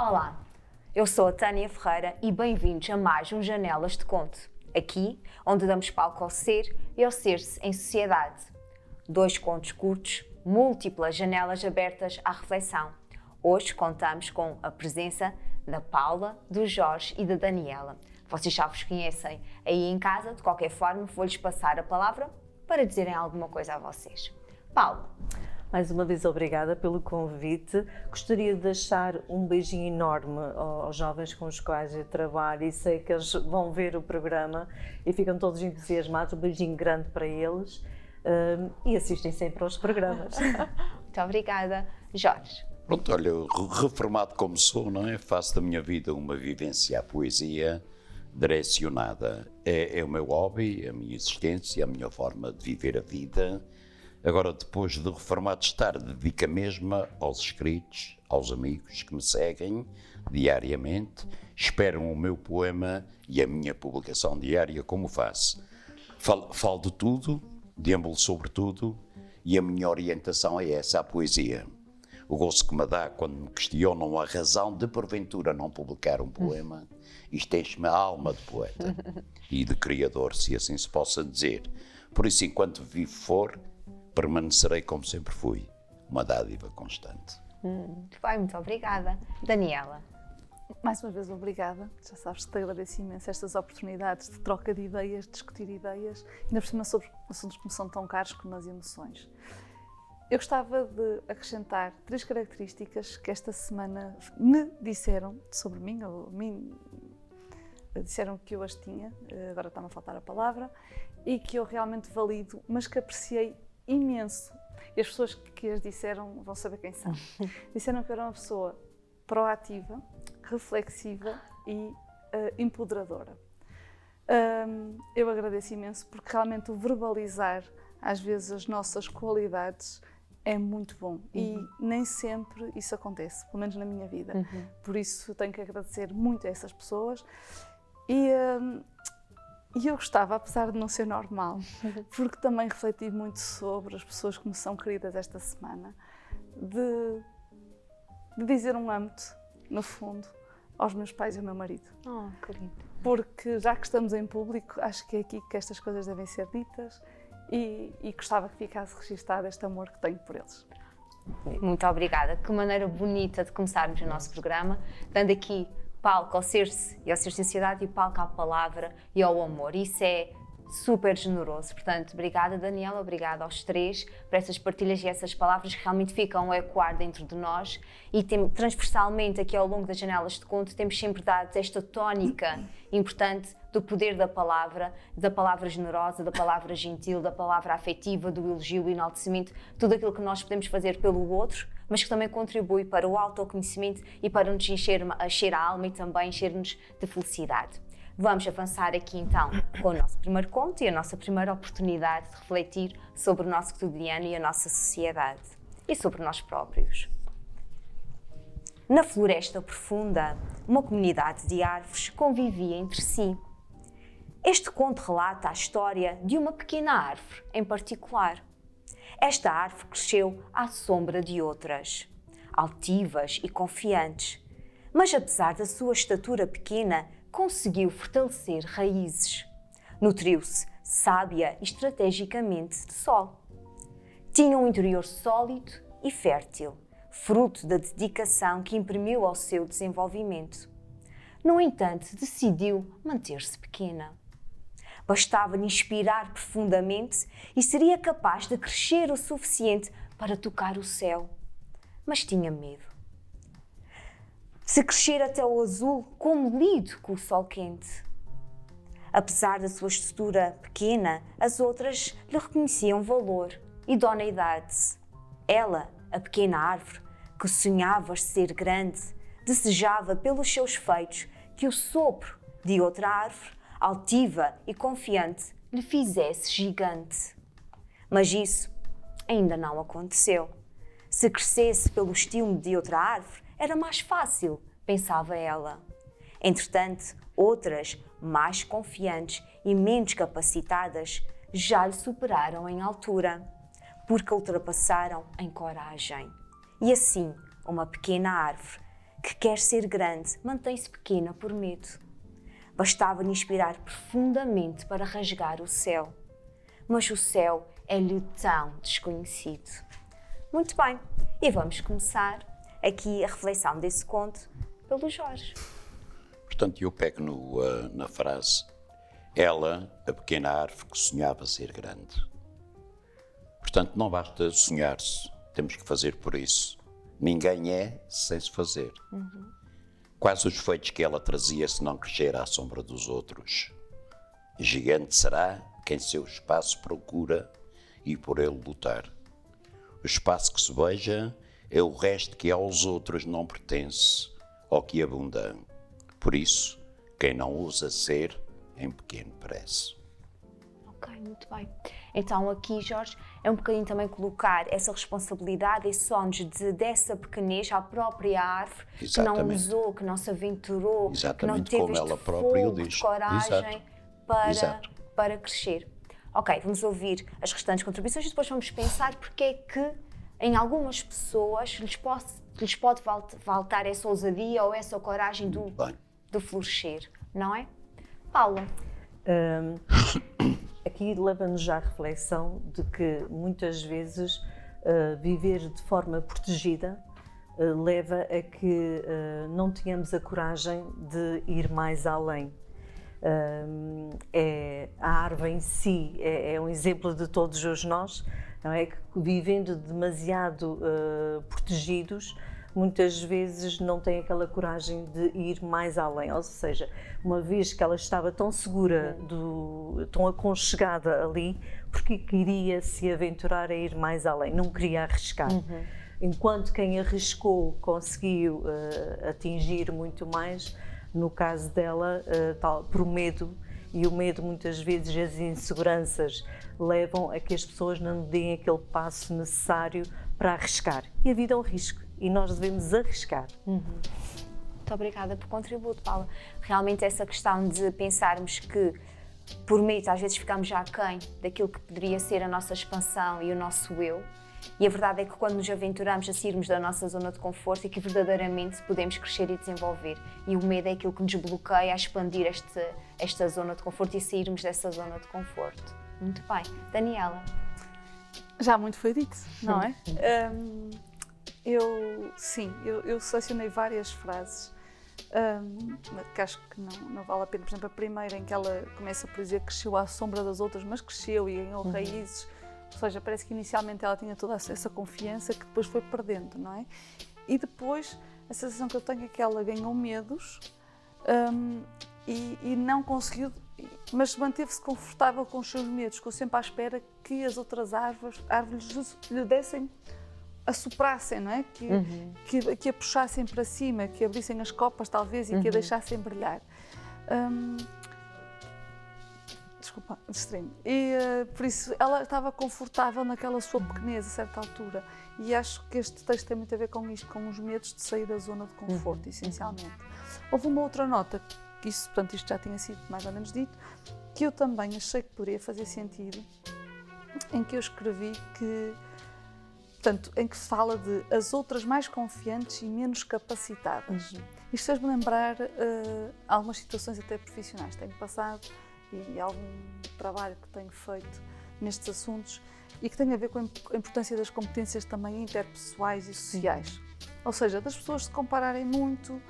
Olá, eu sou a Tânia Ferreira e bem-vindos a mais um Janelas de Conto. Aqui, onde damos palco ao ser e ao ser-se em sociedade. 2 contos curtos, múltiplas janelas abertas à reflexão. Hoje contamos com a presença da Paula, do Jorge e da Daniela. Vocês já vos conhecem aí em casa, de qualquer forma vou-lhes passar a palavra para dizerem alguma coisa a vocês. Paula. Mais uma vez, obrigada pelo convite. Gostaria de deixar um beijinho enorme aos jovens com os quais eu trabalho e sei que eles vão ver o programa e ficam todos entusiasmados. Um beijinho grande para eles e assistem sempre aos programas. Muito obrigada. Jorge. Pronto, olha, reformado como sou, não é? Faço da minha vida uma vivência à poesia direcionada. É o meu hobby, a minha existência, a minha forma de viver a vida. Agora, depois de reformado estar, dedico a mesma aos escritos, aos amigos que me seguem diariamente, esperam o meu poema e a minha publicação diária, como faço. Falo de tudo, deambulo sobre tudo, e a minha orientação é essa, a poesia. O gosto que me dá quando me questionam a razão de, porventura, não publicar um poema, isto enche-me a alma de poeta e de criador, se assim se possa dizer. Por isso, enquanto vivo for, permanecerei como sempre fui, uma dádiva constante. Muito obrigada. Daniela. Mais uma vez, obrigada. Já sabes que te agradeço imenso estas oportunidades de troca de ideias, de discutir ideias, ainda por cima sobre assuntos que me são tão caros como as emoções. Eu gostava de acrescentar 3 características que esta semana me disseram sobre mim, ou disseram que eu as tinha, agora está-me a faltar a palavra, e que eu realmente valido, mas que apreciei imenso. E as pessoas que as disseram vão saber quem são. Disseram que eu era uma pessoa proativa, reflexiva e empoderadora. Eu agradeço imenso porque realmente o verbalizar às vezes as nossas qualidades é muito bom e nem sempre isso acontece, pelo menos na minha vida. Por isso tenho que agradecer muito a essas pessoas e eu gostava, apesar de não ser normal, porque também refleti muito sobre as pessoas que me são queridas esta semana, de dizer um amo-te, no fundo, aos meus pais e ao meu marido. Oh, que lindo. Porque já que estamos em público, acho que é aqui que estas coisas devem ser ditas e gostava que ficasse registado este amor que tenho por eles. Muito obrigada. Que maneira bonita de começarmos o nosso programa, dando aqui palco ao ser-se e ao ser-se em sociedade e palco à palavra e ao amor. Isso é super generoso. Portanto, obrigada Daniela, obrigada aos 3 por essas partilhas e essas palavras que realmente ficam a ecoar dentro de nós e transversalmente aqui ao longo das janelas de conto temos sempre dado esta tónica importante do poder da palavra generosa, da palavra gentil, da palavra afetiva, do elogio, o enaltecimento, tudo aquilo que nós podemos fazer pelo outro, mas que também contribui para o autoconhecimento e para nos encher a alma e também encher-nos de felicidade. Vamos avançar aqui então com o nosso primeiro conto e a nossa primeira oportunidade de refletir sobre o nosso cotidiano e a nossa sociedade e sobre nós próprios. Na floresta profunda, uma comunidade de árvores convivia entre si. Este conto relata a história de uma pequena árvore em particular. Esta árvore cresceu à sombra de outras, altivas e confiantes, mas apesar da sua estatura pequena, conseguiu fortalecer raízes. Nutriu-se sábia e estrategicamente de sol. Tinha um interior sólido e fértil, fruto da dedicação que imprimiu ao seu desenvolvimento. No entanto, decidiu manter-se pequena. Bastava-lhe inspirar profundamente e seria capaz de crescer o suficiente para tocar o céu. Mas tinha medo. Se crescer até o azul, como lido com o sol quente? Apesar da sua estatura pequena, as outras lhe reconheciam valor, idoneidade. Ela, a pequena árvore, que sonhava ser grande, desejava pelos seus feitos que o sopro de outra árvore, altiva e confiante, lhe fizesse gigante. Mas isso ainda não aconteceu. Se crescesse pelo estilo de outra árvore, era mais fácil, pensava ela. Entretanto, outras, mais confiantes e menos capacitadas, já lhe superaram em altura, porque a ultrapassaram em coragem. E assim, uma pequena árvore que quer ser grande, mantém-se pequena por medo. Bastava-lhe inspirar profundamente para rasgar o céu. Mas o céu é-lhe tão desconhecido. Muito bem, e vamos começar aqui a reflexão desse conto pelo Jorge. Portanto, eu pego na frase, ela, a pequena árvore que sonhava ser grande. Portanto, não basta sonhar-se, temos que fazer por isso. Ninguém é sem se fazer. Quais os feitos que ela trazia se não crescer à sombra dos outros? Gigante será quem seu espaço procura e por ele lutar. O espaço que se beija é o resto que aos outros não pertence ou que abunda. Por isso, quem não ousa ser, em pequeno parece. Ok, muito bem. Então aqui, Jorge, é um bocadinho também colocar essa responsabilidade, esses ónus dessa pequenez à própria árvore, que não usou, que não se aventurou, que não teve como este ela própria fogo diz. de coragem para crescer. Ok, vamos ouvir as restantes contribuições e depois vamos pensar porque é que em algumas pessoas lhes pode faltar essa ousadia ou essa coragem do florescer, não é? Paula? Aqui leva-nos já à reflexão de que muitas vezes viver de forma protegida leva a que não tenhamos a coragem de ir mais além. A árvore em si é um exemplo de todos os nós, não é? Que vivendo demasiado protegidos, muitas vezes não têm aquela coragem de ir mais além, ou seja, uma vez que ela estava tão segura, tão aconchegada ali, porque queria se aventurar a ir mais além, não queria arriscar. Enquanto quem arriscou conseguiu atingir muito mais, no caso dela, por medo, e o medo muitas vezes, as inseguranças levam a que as pessoas não deem aquele passo necessário para arriscar. E a vida é um risco. E nós devemos arriscar. Muito obrigada por contributo, Paula. Realmente essa questão de pensarmos que, por medo, às vezes ficamos já aquém daquilo que poderia ser a nossa expansão e o nosso eu. E a verdade é que quando nos aventuramos a sairmos da nossa zona de conforto é que verdadeiramente podemos crescer e desenvolver. E o medo é aquilo que nos bloqueia a expandir esta zona de conforto e sairmos dessa zona de conforto. Muito bem. Daniela? Já muito foi dito, não é? Eu selecionei várias frases que acho que não vale a pena. Por exemplo, a primeira em que ela começa por dizer que cresceu à sombra das outras, mas cresceu e ganhou raízes. Ou seja, parece que inicialmente ela tinha toda essa confiança que depois foi perdendo, não é? E depois, a sensação que eu tenho é que ela ganhou medos e não conseguiu, mas manteve-se confortável com os seus medos, ficou sempre à espera que as outras árvores lhe dessem, a soprassem, não é? Que a puxassem para cima, que abrissem as copas talvez e que a deixassem brilhar. Desculpa, distraí-me. E por isso ela estava confortável naquela sua pequenez a certa altura. E acho que este texto tem muito a ver com isto, com os medos de sair da zona de conforto, essencialmente. Houve uma outra nota, que isso, portanto, isto já tinha sido mais ou menos dito, que eu também achei que poderia fazer sentido, em que eu escrevi que, portanto, em que se fala de as outras mais confiantes e menos capacitadas. Isto fez-me lembrar algumas situações até profissionais que tenho passado e algum trabalho que tenho feito nestes assuntos e que tem a ver com a importância das competências também interpessoais e sociais. Ou seja, das pessoas se compararem muito,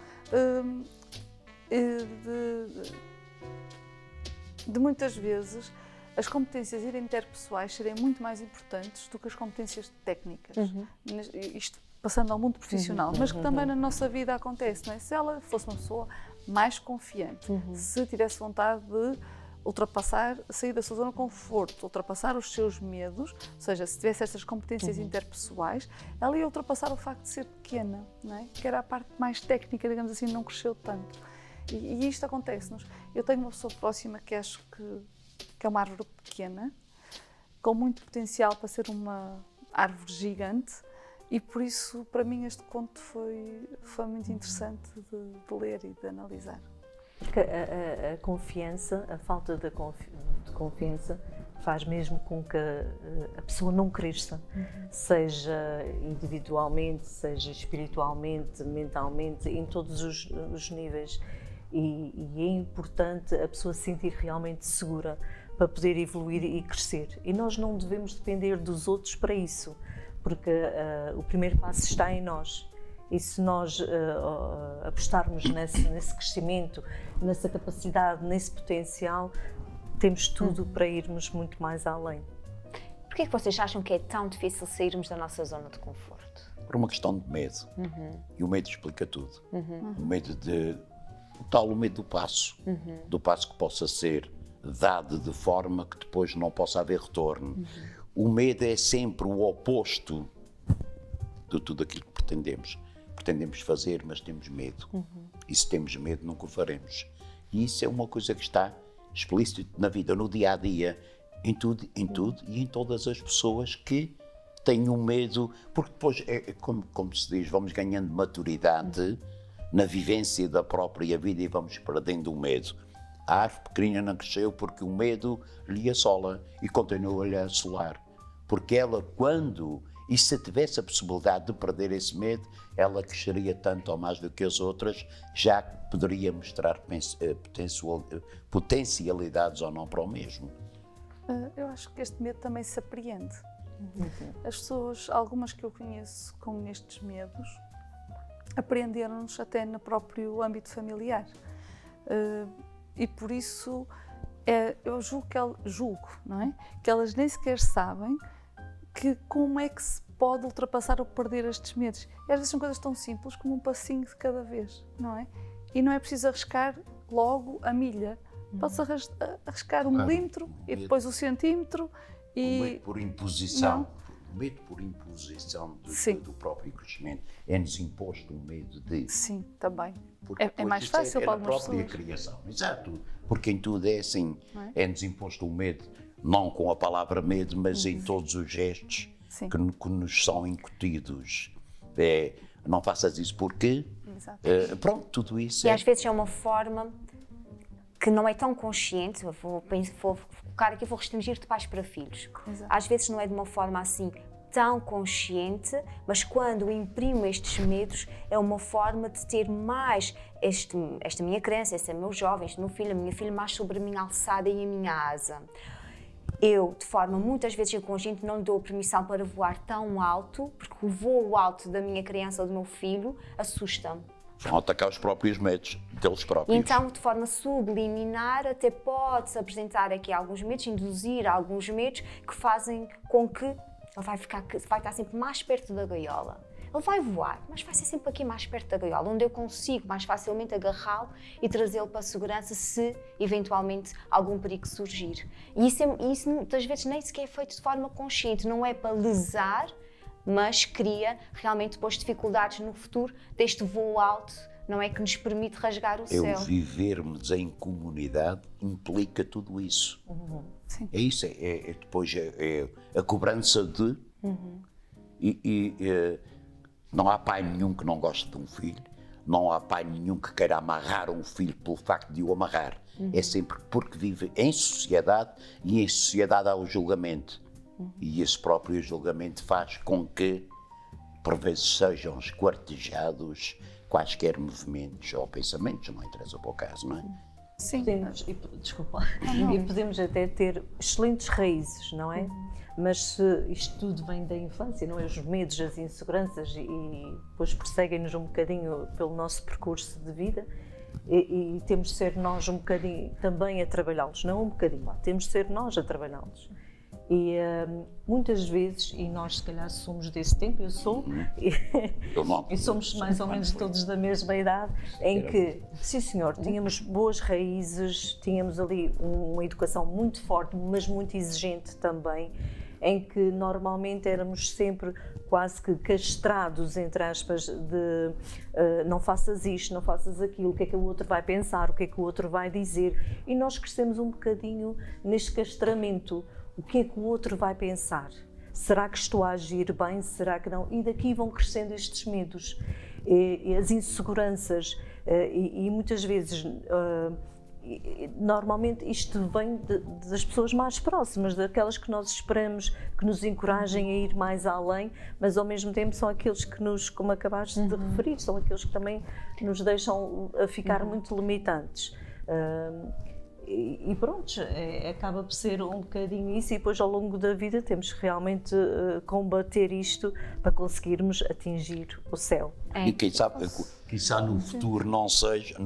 de muitas vezes as competências interpessoais serem muito mais importantes do que as competências técnicas. Isto passando ao mundo profissional, mas que também na nossa vida acontece, não é? Se ela fosse uma pessoa mais confiante, se tivesse vontade de sair da sua zona de conforto, ultrapassar os seus medos, ou seja, se tivesse estas competências interpessoais, ela ia ultrapassar o facto de ser pequena, não é? Que era a parte mais técnica, digamos assim, não cresceu tanto. E isto acontece-nos. Eu tenho uma pessoa próxima que acho que é uma árvore pequena, com muito potencial para ser uma árvore gigante, e por isso, para mim, este conto foi muito interessante de ler e de analisar. Porque a confiança, a falta de confiança, faz mesmo com que a pessoa não cresça, seja individualmente, seja espiritualmente, mentalmente, em todos os níveis. E é importante a pessoa se sentir realmente segura para poder evoluir e crescer. E nós não devemos depender dos outros para isso, porque o primeiro passo está em nós. E se nós apostarmos nesse crescimento, nessa capacidade, nesse potencial, temos tudo para irmos muito mais além. Porquê é que vocês acham que é tão difícil sairmos da nossa zona de conforto? Por uma questão de medo. E o medo explica tudo. O medo o medo do passo. Do passo que possa ser dado de forma que depois não possa haver retorno. O medo é sempre o oposto de tudo aquilo que pretendemos. Pretendemos fazer, mas temos medo. E se temos medo, nunca o faremos. E isso é uma coisa que está explícito na vida, no dia a dia, em tudo e em todas as pessoas que têm um medo, porque depois, como se diz, vamos ganhando maturidade na vivência da própria vida e vamos perdendo o medo. A árvore pequenina não cresceu porque o medo lhe assola e continua-lhe a assolar. Porque ela, e se tivesse a possibilidade de perder esse medo, ela cresceria tanto ou mais do que as outras, já que poderia mostrar potencialidades ou não para o mesmo. Eu acho que este medo também se apreende. As pessoas, algumas que eu conheço com estes medos, apreenderam-nos até no próprio âmbito familiar. E por isso, eu julgo, não é? Que elas nem sequer sabem como é que se pode ultrapassar ou perder estes medos. E às vezes são coisas tão simples como um passinho de cada vez, não é? E não é preciso arriscar logo a milha. Pode-se arriscar um milímetro e depois o centímetro. O medo por imposição. O medo por imposição do próprio crescimento. É-nos imposto um medo de... Sim, também. É mais fácil para algumas pessoas. É a própria criação, exato. Porque em tudo é assim. É-nos imposto o medo, não com a palavra medo, mas em todos os gestos que nos são incutidos. Não faças isso porque... pronto, tudo isso. E às vezes é uma forma que não é tão consciente. Vou focar aqui, vou restringir de pais para filhos. Exato. Às vezes não é de uma forma assim tão consciente, mas quando imprimo estes medos é uma forma de ter mais esta minha criança, este meu jovem, este meu filho, a minha filha mais sobre a minha alçada e a minha asa. Eu, de forma muitas vezes inconsciente, não lhe dou permissão para voar tão alto, porque o voo alto da minha criança ou do meu filho assusta-me. Vão atacar os próprios medos deles próprios. Então, de forma subliminar, até pode-se apresentar aqui alguns medos, induzir alguns medos que fazem com que ele vai estar sempre mais perto da gaiola. Ele vai voar, mas vai ser sempre aqui mais perto da gaiola, onde eu consigo mais facilmente agarrá-lo e trazê-lo para a segurança se, eventualmente, algum perigo surgir. E isso muitas vezes nem sequer é feito de forma consciente, não é para lesar, mas cria realmente depois dificuldades no futuro deste voo alto, não é, que nos permite rasgar o céu. Vivermos em comunidade implica tudo isso. Sim. É isso, depois a cobrança de... não há pai nenhum que não goste de um filho, não há pai nenhum que queira amarrar um filho pelo facto de o amarrar. É sempre porque vive em sociedade e em sociedade há o julgamento. E esse próprio julgamento faz com que, por vezes, sejam esquartejados quaisquer movimentos ou pensamentos, não interessa para o caso, não é? Sim. E podemos até ter excelentes raízes, não é? Mas isto tudo vem da infância, não é? Os medos, as inseguranças e depois perseguem-nos um bocadinho pelo nosso percurso de vida e temos de ser nós um bocadinho também a trabalhá-los, não um bocadinho, temos de ser nós a trabalhá-los. E muitas vezes, e nós se calhar somos desse tempo, eu sou, e somos mais ou menos todos da mesma idade, em que, sim senhor, tínhamos boas raízes, tínhamos ali uma educação muito forte, mas muito exigente também, em que normalmente éramos sempre quase que castrados, entre aspas, de não faças isto, não faças aquilo, o que é que o outro vai pensar, o que é que o outro vai dizer, e nós crescemos um bocadinho neste castramento. O que é que o outro vai pensar? Será que estou a agir bem? Será que não? E daqui vão crescendo estes medos, e as inseguranças, e muitas vezes normalmente isto vem das pessoas mais próximas, daquelas que nós esperamos que nos encorajem a ir mais além, mas ao mesmo tempo são aqueles que nos, como acabaste de referir, são aqueles que também nos deixam a ficar muito limitantes. E pronto, acaba por ser um bocadinho isso, e depois ao longo da vida temos que realmente combater isto para conseguirmos atingir o céu. E quizá no futuro não seja,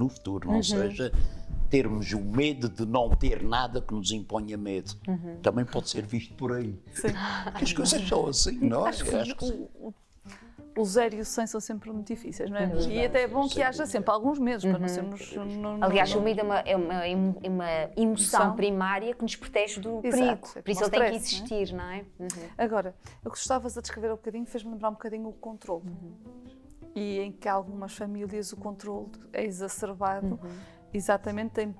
termos o medo de não ter nada que nos imponha medo. Também pode ser visto por aí. Sim. Que as coisas são assim, não é? Acho que o 0 e o 100 são sempre muito difíceis, não é? E até é bom que haja sempre alguns medos para não sermos... Aliás, o medo é uma emoção primária que nos protege do perigo, por isso ele tem que existir, não é? Agora, o que estavas a descrever um bocadinho fez-me lembrar um bocadinho o controle. E em que algumas famílias o controle é exacerbado, exatamente em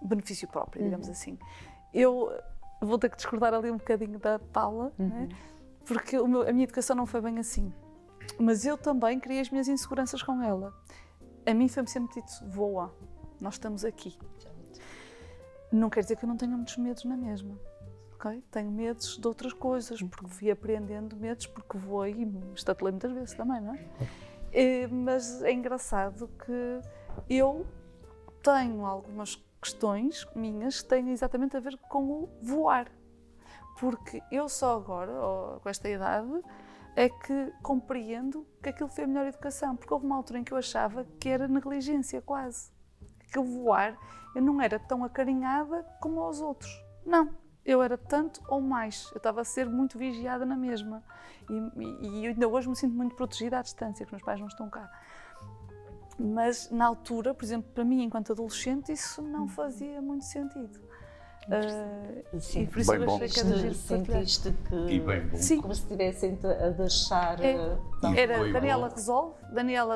benefício próprio, digamos assim. Eu vou ter que discordar ali um bocadinho da Paula, não é? Porque a minha educação não foi bem assim. Mas eu também criei as minhas inseguranças com ela. A mim foi-me sempre dito, voa, nós estamos aqui. Não quer dizer que eu não tenha muitos medos na mesma. Okay? Tenho medos de outras coisas, porque fui aprendendo medos, porque voei e me estatelei muitas vezes também, não é? Mas é engraçado que eu tenho algumas questões minhas que têm exatamente a ver com o voar. Porque eu só agora, com esta idade, é que compreendo que aquilo foi a melhor educação. Porque houve uma altura em que eu achava que era negligência, quase. Que o voar, eu não era tão acarinhada como aos outros. Não, eu era tanto ou mais. Eu estava a ser muito vigiada na mesma. E ainda hoje me sinto muito protegida à distância, que os meus pais não estão cá. Mas na altura, por exemplo, para mim, enquanto adolescente, isso não fazia muito sentido. Sim. E por isso bem eu bom. achei que era giro partilhar. Sentiste que, E bem bom. Sim. como se estivessem a deixar... Era Foi Daniela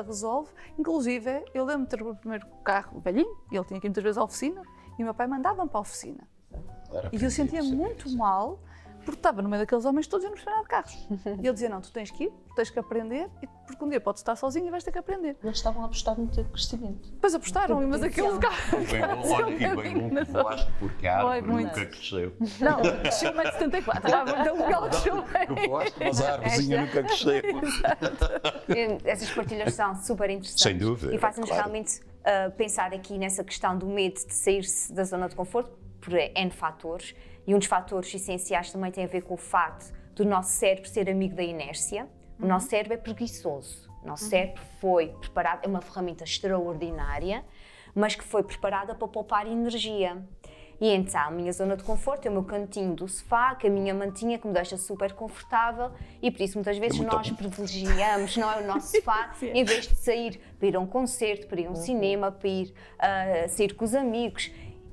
resolve. Inclusive, eu lembro-me de ter o primeiro carro velhinho, e ele tinha que ir muitas vezes à oficina, e o meu pai mandava-me para a oficina. E eu sentia muito mal, porque estava no meio daqueles homens todos e não percebia nada de carros. E ele dizia, não, tu tens que ir, tens que aprender, porque um dia podes estar sozinho e vais ter que aprender. Eles estavam a apostar no teu crescimento. Depois apostaram, mas aquele carro... E bem bom que voaste por cá, Foi porque muito. nunca cresceu. Não, desceu 1,74 m. Ela desceu bem. Voaste, mas a árvorezinha nunca cresceu. Essas partilhas são super interessantes. Sem dúvida, E fazem-nos claro. realmente pensar aqui nessa questão do medo de sair-se da zona de conforto, por N fatores. E um dos fatores essenciais também tem a ver com o facto do nosso cérebro ser amigo da inércia. O nosso cérebro é preguiçoso. O nosso cérebro foi preparado, é uma ferramenta extraordinária, mas que foi preparada para poupar energia. E então, a minha zona de conforto é o meu cantinho do sofá, que a minha mantinha que me deixa super confortável, e por isso muitas vezes nós privilegiamos, não é, o nosso sofá, em vez de sair para ir a um concerto, para ir a um cinema, para ir sair com os amigos.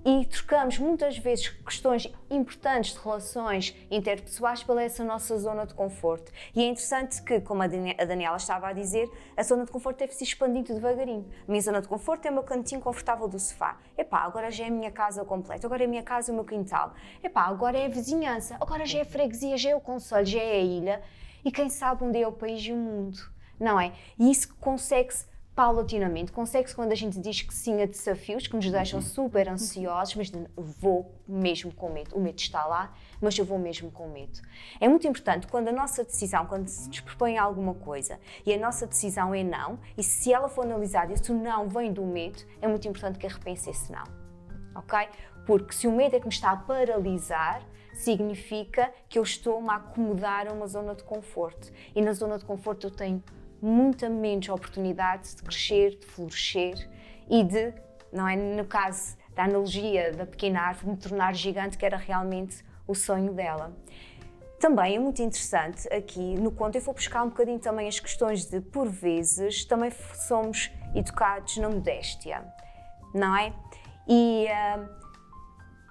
E trocamos muitas vezes questões importantes de relações interpessoais pela essa nossa zona de conforto. E é interessante que, como a Daniela estava a dizer, a zona de conforto deve se expandindo devagarinho. A minha zona de conforto é o meu cantinho confortável do sofá. Epá, agora já é a minha casa completa, agora é a minha casa e o meu quintal. Epá, agora é a vizinhança, agora já é a freguesia, já é o concelho, já é a ilha. E quem sabe onde é o país e o mundo, não é? E isso consegue-se paulatinamente, consegue-se quando a gente diz que sim a desafios que nos deixam super ansiosos, mas vou mesmo com medo. O medo está lá, mas eu vou mesmo com medo. É muito importante quando a nossa decisão, quando se nos propõe alguma coisa e a nossa decisão é não, e se ela for analisada e se o não vem do medo, é muito importante que eu repense esse não, ok? Porque se o medo é que me está a paralisar, significa que eu estou-me a acomodar a uma zona de conforto. E na zona de conforto eu tenho muita menos oportunidade de crescer, de florescer e de, não é, no caso da analogia da pequena árvore, me tornar gigante, que era realmente o sonho dela. Também é muito interessante aqui no conto, eu vou buscar um bocadinho também as questões de, por vezes, também somos educados na modéstia, não é? E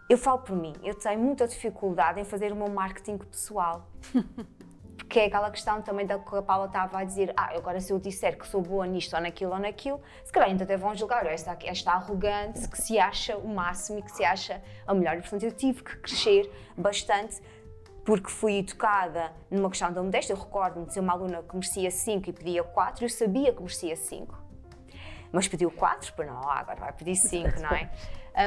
eu falo por mim, eu tenho muita dificuldade em fazer o meu marketing pessoal. Porque é aquela questão também da que a Paula estava a dizer, agora se eu disser que sou boa nisto ou naquilo, se calhar ainda até vão julgar esta arrogante que se acha o máximo e que se acha a melhor. E, portanto, eu tive que crescer bastante porque fui educada numa questão da modéstia. Eu recordo-me de ser uma aluna que merecia 5 e pedia 4, eu sabia que merecia 5. Mas pediu 4, para não, agora vai pedir 5, não é?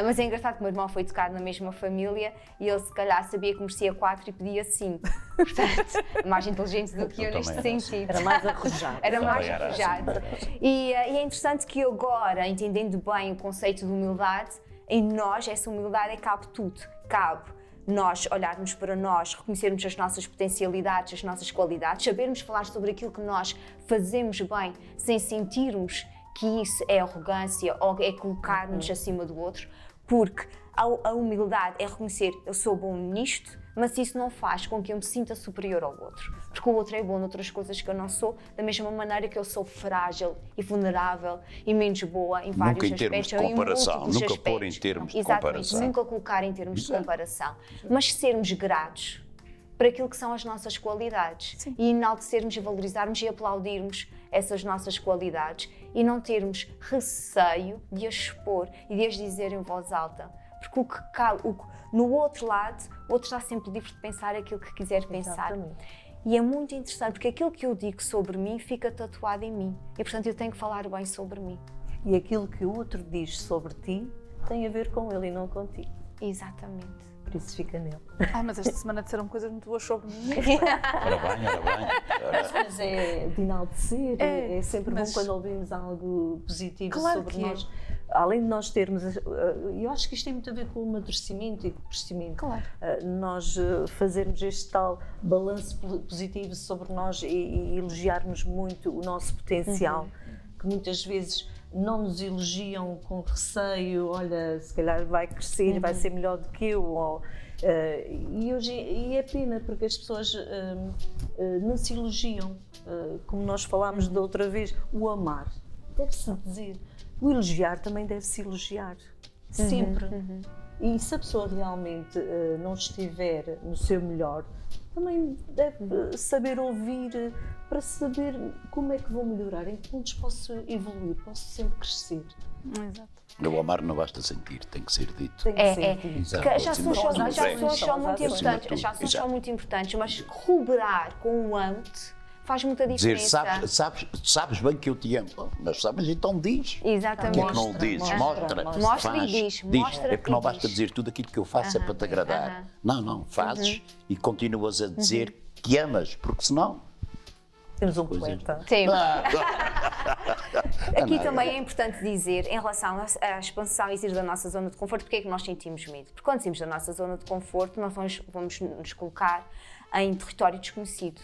Mas é engraçado que o meu irmão foi educado na mesma família e ele se calhar sabia que merecia 4 e pedia 5. Portanto, mais inteligente do que eu neste sentido. Era mais arrojado. Era mais Era arrojado. assim. E é interessante que agora, entendendo bem o conceito de humildade, em nós essa humildade cabe tudo. Cabe nós olharmos para nós, reconhecermos as nossas potencialidades, as nossas qualidades, sabermos falar sobre aquilo que nós fazemos bem, sem sentirmos que isso é arrogância ou é colocar-nos acima do outro, porque a humildade é reconhecer eu sou bom nisto, mas isso não faz com que eu me sinta superior ao outro, porque o outro é bom noutras coisas que eu não sou, da mesma maneira que eu sou frágil e vulnerável e menos boa em vários Nunca em termos aspectos. de comparação, múltiplos nunca pôr aspectos. em termos de Exatamente, comparação. nunca colocar em termos de comparação, mas sermos gratos para aquilo que são as nossas qualidades. Sim. E enaltecermos e valorizarmos e aplaudirmos essas nossas qualidades e não termos receio de as expor e de as dizer em voz alta. Porque no outro lado, o outro está sempre livre de pensar aquilo que quiser pensar. Exatamente. E é muito interessante, porque aquilo que eu digo sobre mim fica tatuado em mim. E, portanto, eu tenho que falar bem sobre mim. E aquilo que o outro diz sobre ti tem a ver com ele e não contigo. Exatamente. Por isso fica nele. Mas esta semana disseram coisas muito boas sobre mim. Ora bem, ora bem. Mas é de enaltecer, é sempre mas- bom quando ouvimos algo positivo Claro sobre que é. nós. Além de nós termos, eu acho que isto tem muito a ver com o amadurecimento e com o crescimento. Claro. Nós fazermos este tal balanço positivo sobre nós e elogiarmos muito o nosso potencial, que muitas vezes não nos elogiam com receio, olha, se calhar vai crescer, vai ser melhor do que eu. E é pena, porque as pessoas não se elogiam, como nós falámos da outra vez, o amar deve-se dizer, o elogiar também deve-se elogiar, sempre. E se a pessoa realmente não estiver no seu melhor, também deve saber ouvir para saber como é que vou melhorar, em que pontos posso evoluir, posso sempre crescer. Exato. O amar não basta sentir, tem que ser dito. Tem que É, ser é. dito. Exato. Que as ações Acima de tudo, são muito Acima de importantes, tudo. as ações são Exato. muito importantes, mas corroborar com o ante faz muita Dizer, diferença. sabes bem que eu te amo, mas sabes, então diz. Exatamente. Porque é que não o dizes? Mostra. Mostra e faz, diz, mostra É porque não e basta diz. dizer tudo aquilo que eu faço é para te agradar. Não, fazes e continuas a dizer Uhum. que amas, porque senão... Temos um poeta. Sim. Ah, Aqui nada. também é importante dizer, em relação à expansão e sair da nossa zona de conforto, porque é que nós sentimos medo? Porque quando saímos da nossa zona de conforto, nós vamos nos colocar em território desconhecido.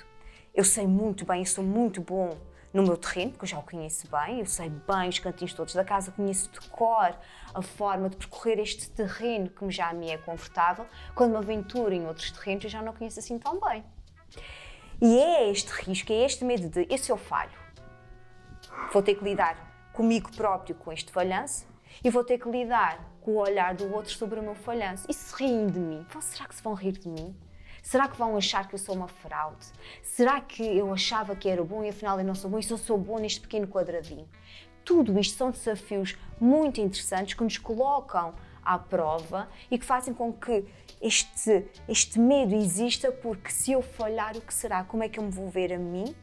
Eu sei muito bem, eu sou muito bom no meu terreno, porque eu já o conheço bem, eu sei bem os cantinhos todos da casa, conheço de cor a forma de percorrer este terreno que já me é confortável. Quando me aventuro em outros terrenos, eu já não conheço assim tão bem. E é este risco, é este medo de, e se eu falho? Vou ter que lidar comigo próprio com este falhanço e vou ter que lidar com o olhar do outro sobre o meu falhanço. E se riem de mim? Será que se vão rir de mim? Será que vão achar que eu sou uma fraude? Será que eu achava que era bom e afinal eu não sou bom e só sou bom neste pequeno quadradinho? Tudo isto são desafios muito interessantes que nos colocam à prova e que fazem com que este medo exista, porque se eu falhar, o que será? Como é que eu me vou ver a mim?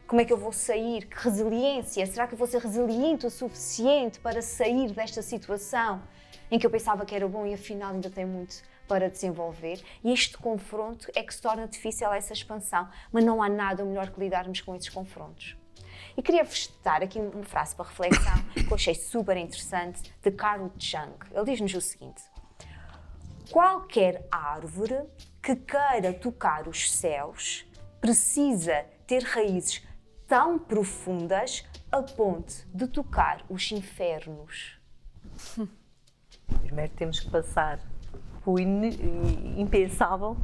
Como é que eu vou sair? Que resiliência? Será que eu vou ser resiliente o suficiente para sair desta situação em que eu pensava que era bom e afinal ainda tem muito para desenvolver? E este confronto é que se torna difícil essa expansão, mas não há nada melhor que lidarmos com esses confrontos. E queria-vos dar aqui uma frase para reflexão que eu achei super interessante, de Carl Jung. Ele diz-nos o seguinte: qualquer árvore que queira tocar os céus precisa ter raízes tão profundas a ponto de tocar os infernos. Primeiro temos que passar o impensável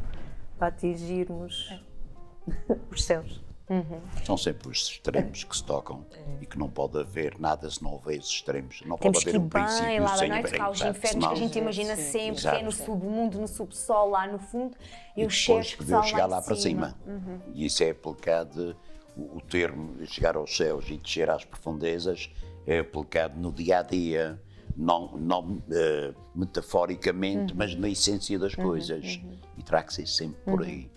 para atingirmos os céus. São sempre os extremos que se tocam e que não pode haver nada se não houver os extremos. Não Temos pode que haver ir um princípio bem lá da sem noite, haver cá os exato, infernos que a senão- gente imagina Sim, sempre, exato. que é no submundo, no subsolo, lá no fundo, e os depois cheiros que poder são chegar lá lá em para cima. cima. E isso é aplicado, o termo chegar aos céus e descer às profundezas é aplicado no dia a dia, não metaforicamente, mas na essência das coisas. E terá que ser sempre por aí.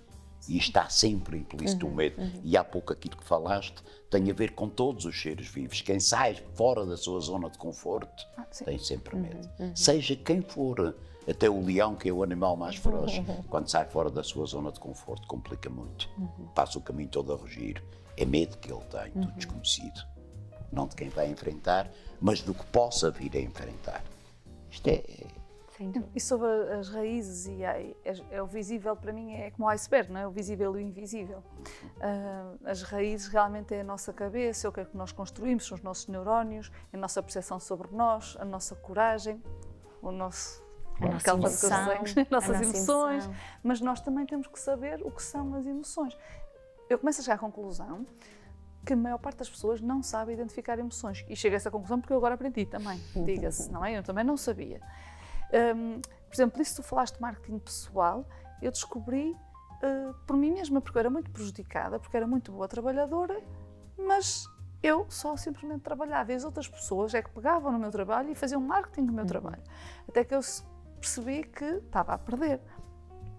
E está sempre implícito o medo. E há pouco aquilo que falaste tem a ver com todos os seres vivos. Quem sai fora da sua zona de conforto tem sempre medo. Seja quem for, até o leão, que é o animal mais feroz, quando sai fora da sua zona de conforto, complica muito. Passa o caminho todo a rugir. É medo que ele tem, do desconhecido. Não de quem vai enfrentar, mas do que possa vir a enfrentar. Isto é... E sobre as raízes, é o visível para mim é como o iceberg, não é? O visível e o invisível. As raízes realmente é a nossa cabeça, é o que é que nós construímos, são os nossos neurónios, a nossa percepção sobre nós, a nossa coragem, o nosso... nossas emoções, mas nós também temos que saber o que são as emoções. Eu começo a chegar à conclusão que a maior parte das pessoas não sabe identificar emoções. E chego a essa conclusão porque eu agora aprendi também, diga-se, não é? Eu também não sabia. Por exemplo, isso tu falaste de marketing pessoal, eu descobri por mim mesma, porque eu era muito prejudicada, porque era muito boa trabalhadora, mas eu só simplesmente trabalhava e as outras pessoas é que pegavam no meu trabalho e faziam marketing do meu trabalho. Até que eu percebi que estava a perder.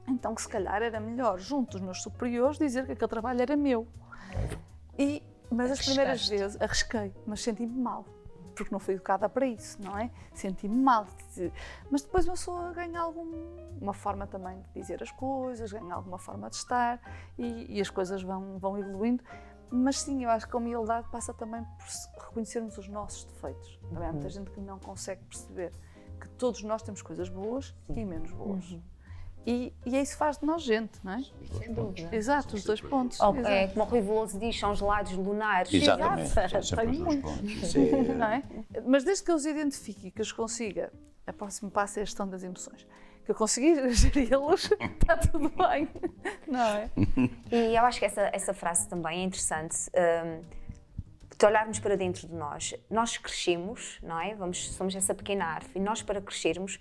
Então que se calhar era melhor, junto dos meus superiores, dizer que aquele trabalho era meu. Mas as primeiras vezes arrisquei, mas senti-me mal. Porque não fui educada para isso, não é? Senti-me mal. Mas depois uma pessoa ganha uma forma também de dizer as coisas, ganha alguma forma de estar e as coisas vão evoluindo. Mas sim, eu acho que a humildade passa também por reconhecermos os nossos defeitos. Também há muita gente que não consegue perceber que todos nós temos coisas boas e menos boas. E é isso que faz de nós gente, não é? Sem dúvida. Exato, os dois pontos. É como o Rui Veloso diz, são os lados lunares. Exatamente, Exato. são sempre os dois Tenho pontos. Não é? Mas desde que eu os identifique e que os consiga, o próximo passo é a gestão das emoções. Que eu conseguir geri-los, está tudo bem, não é? E eu acho que essa frase também é interessante. De olharmos para dentro de nós. Nós crescemos, não é? Somos essa pequena árvore e nós, para crescermos,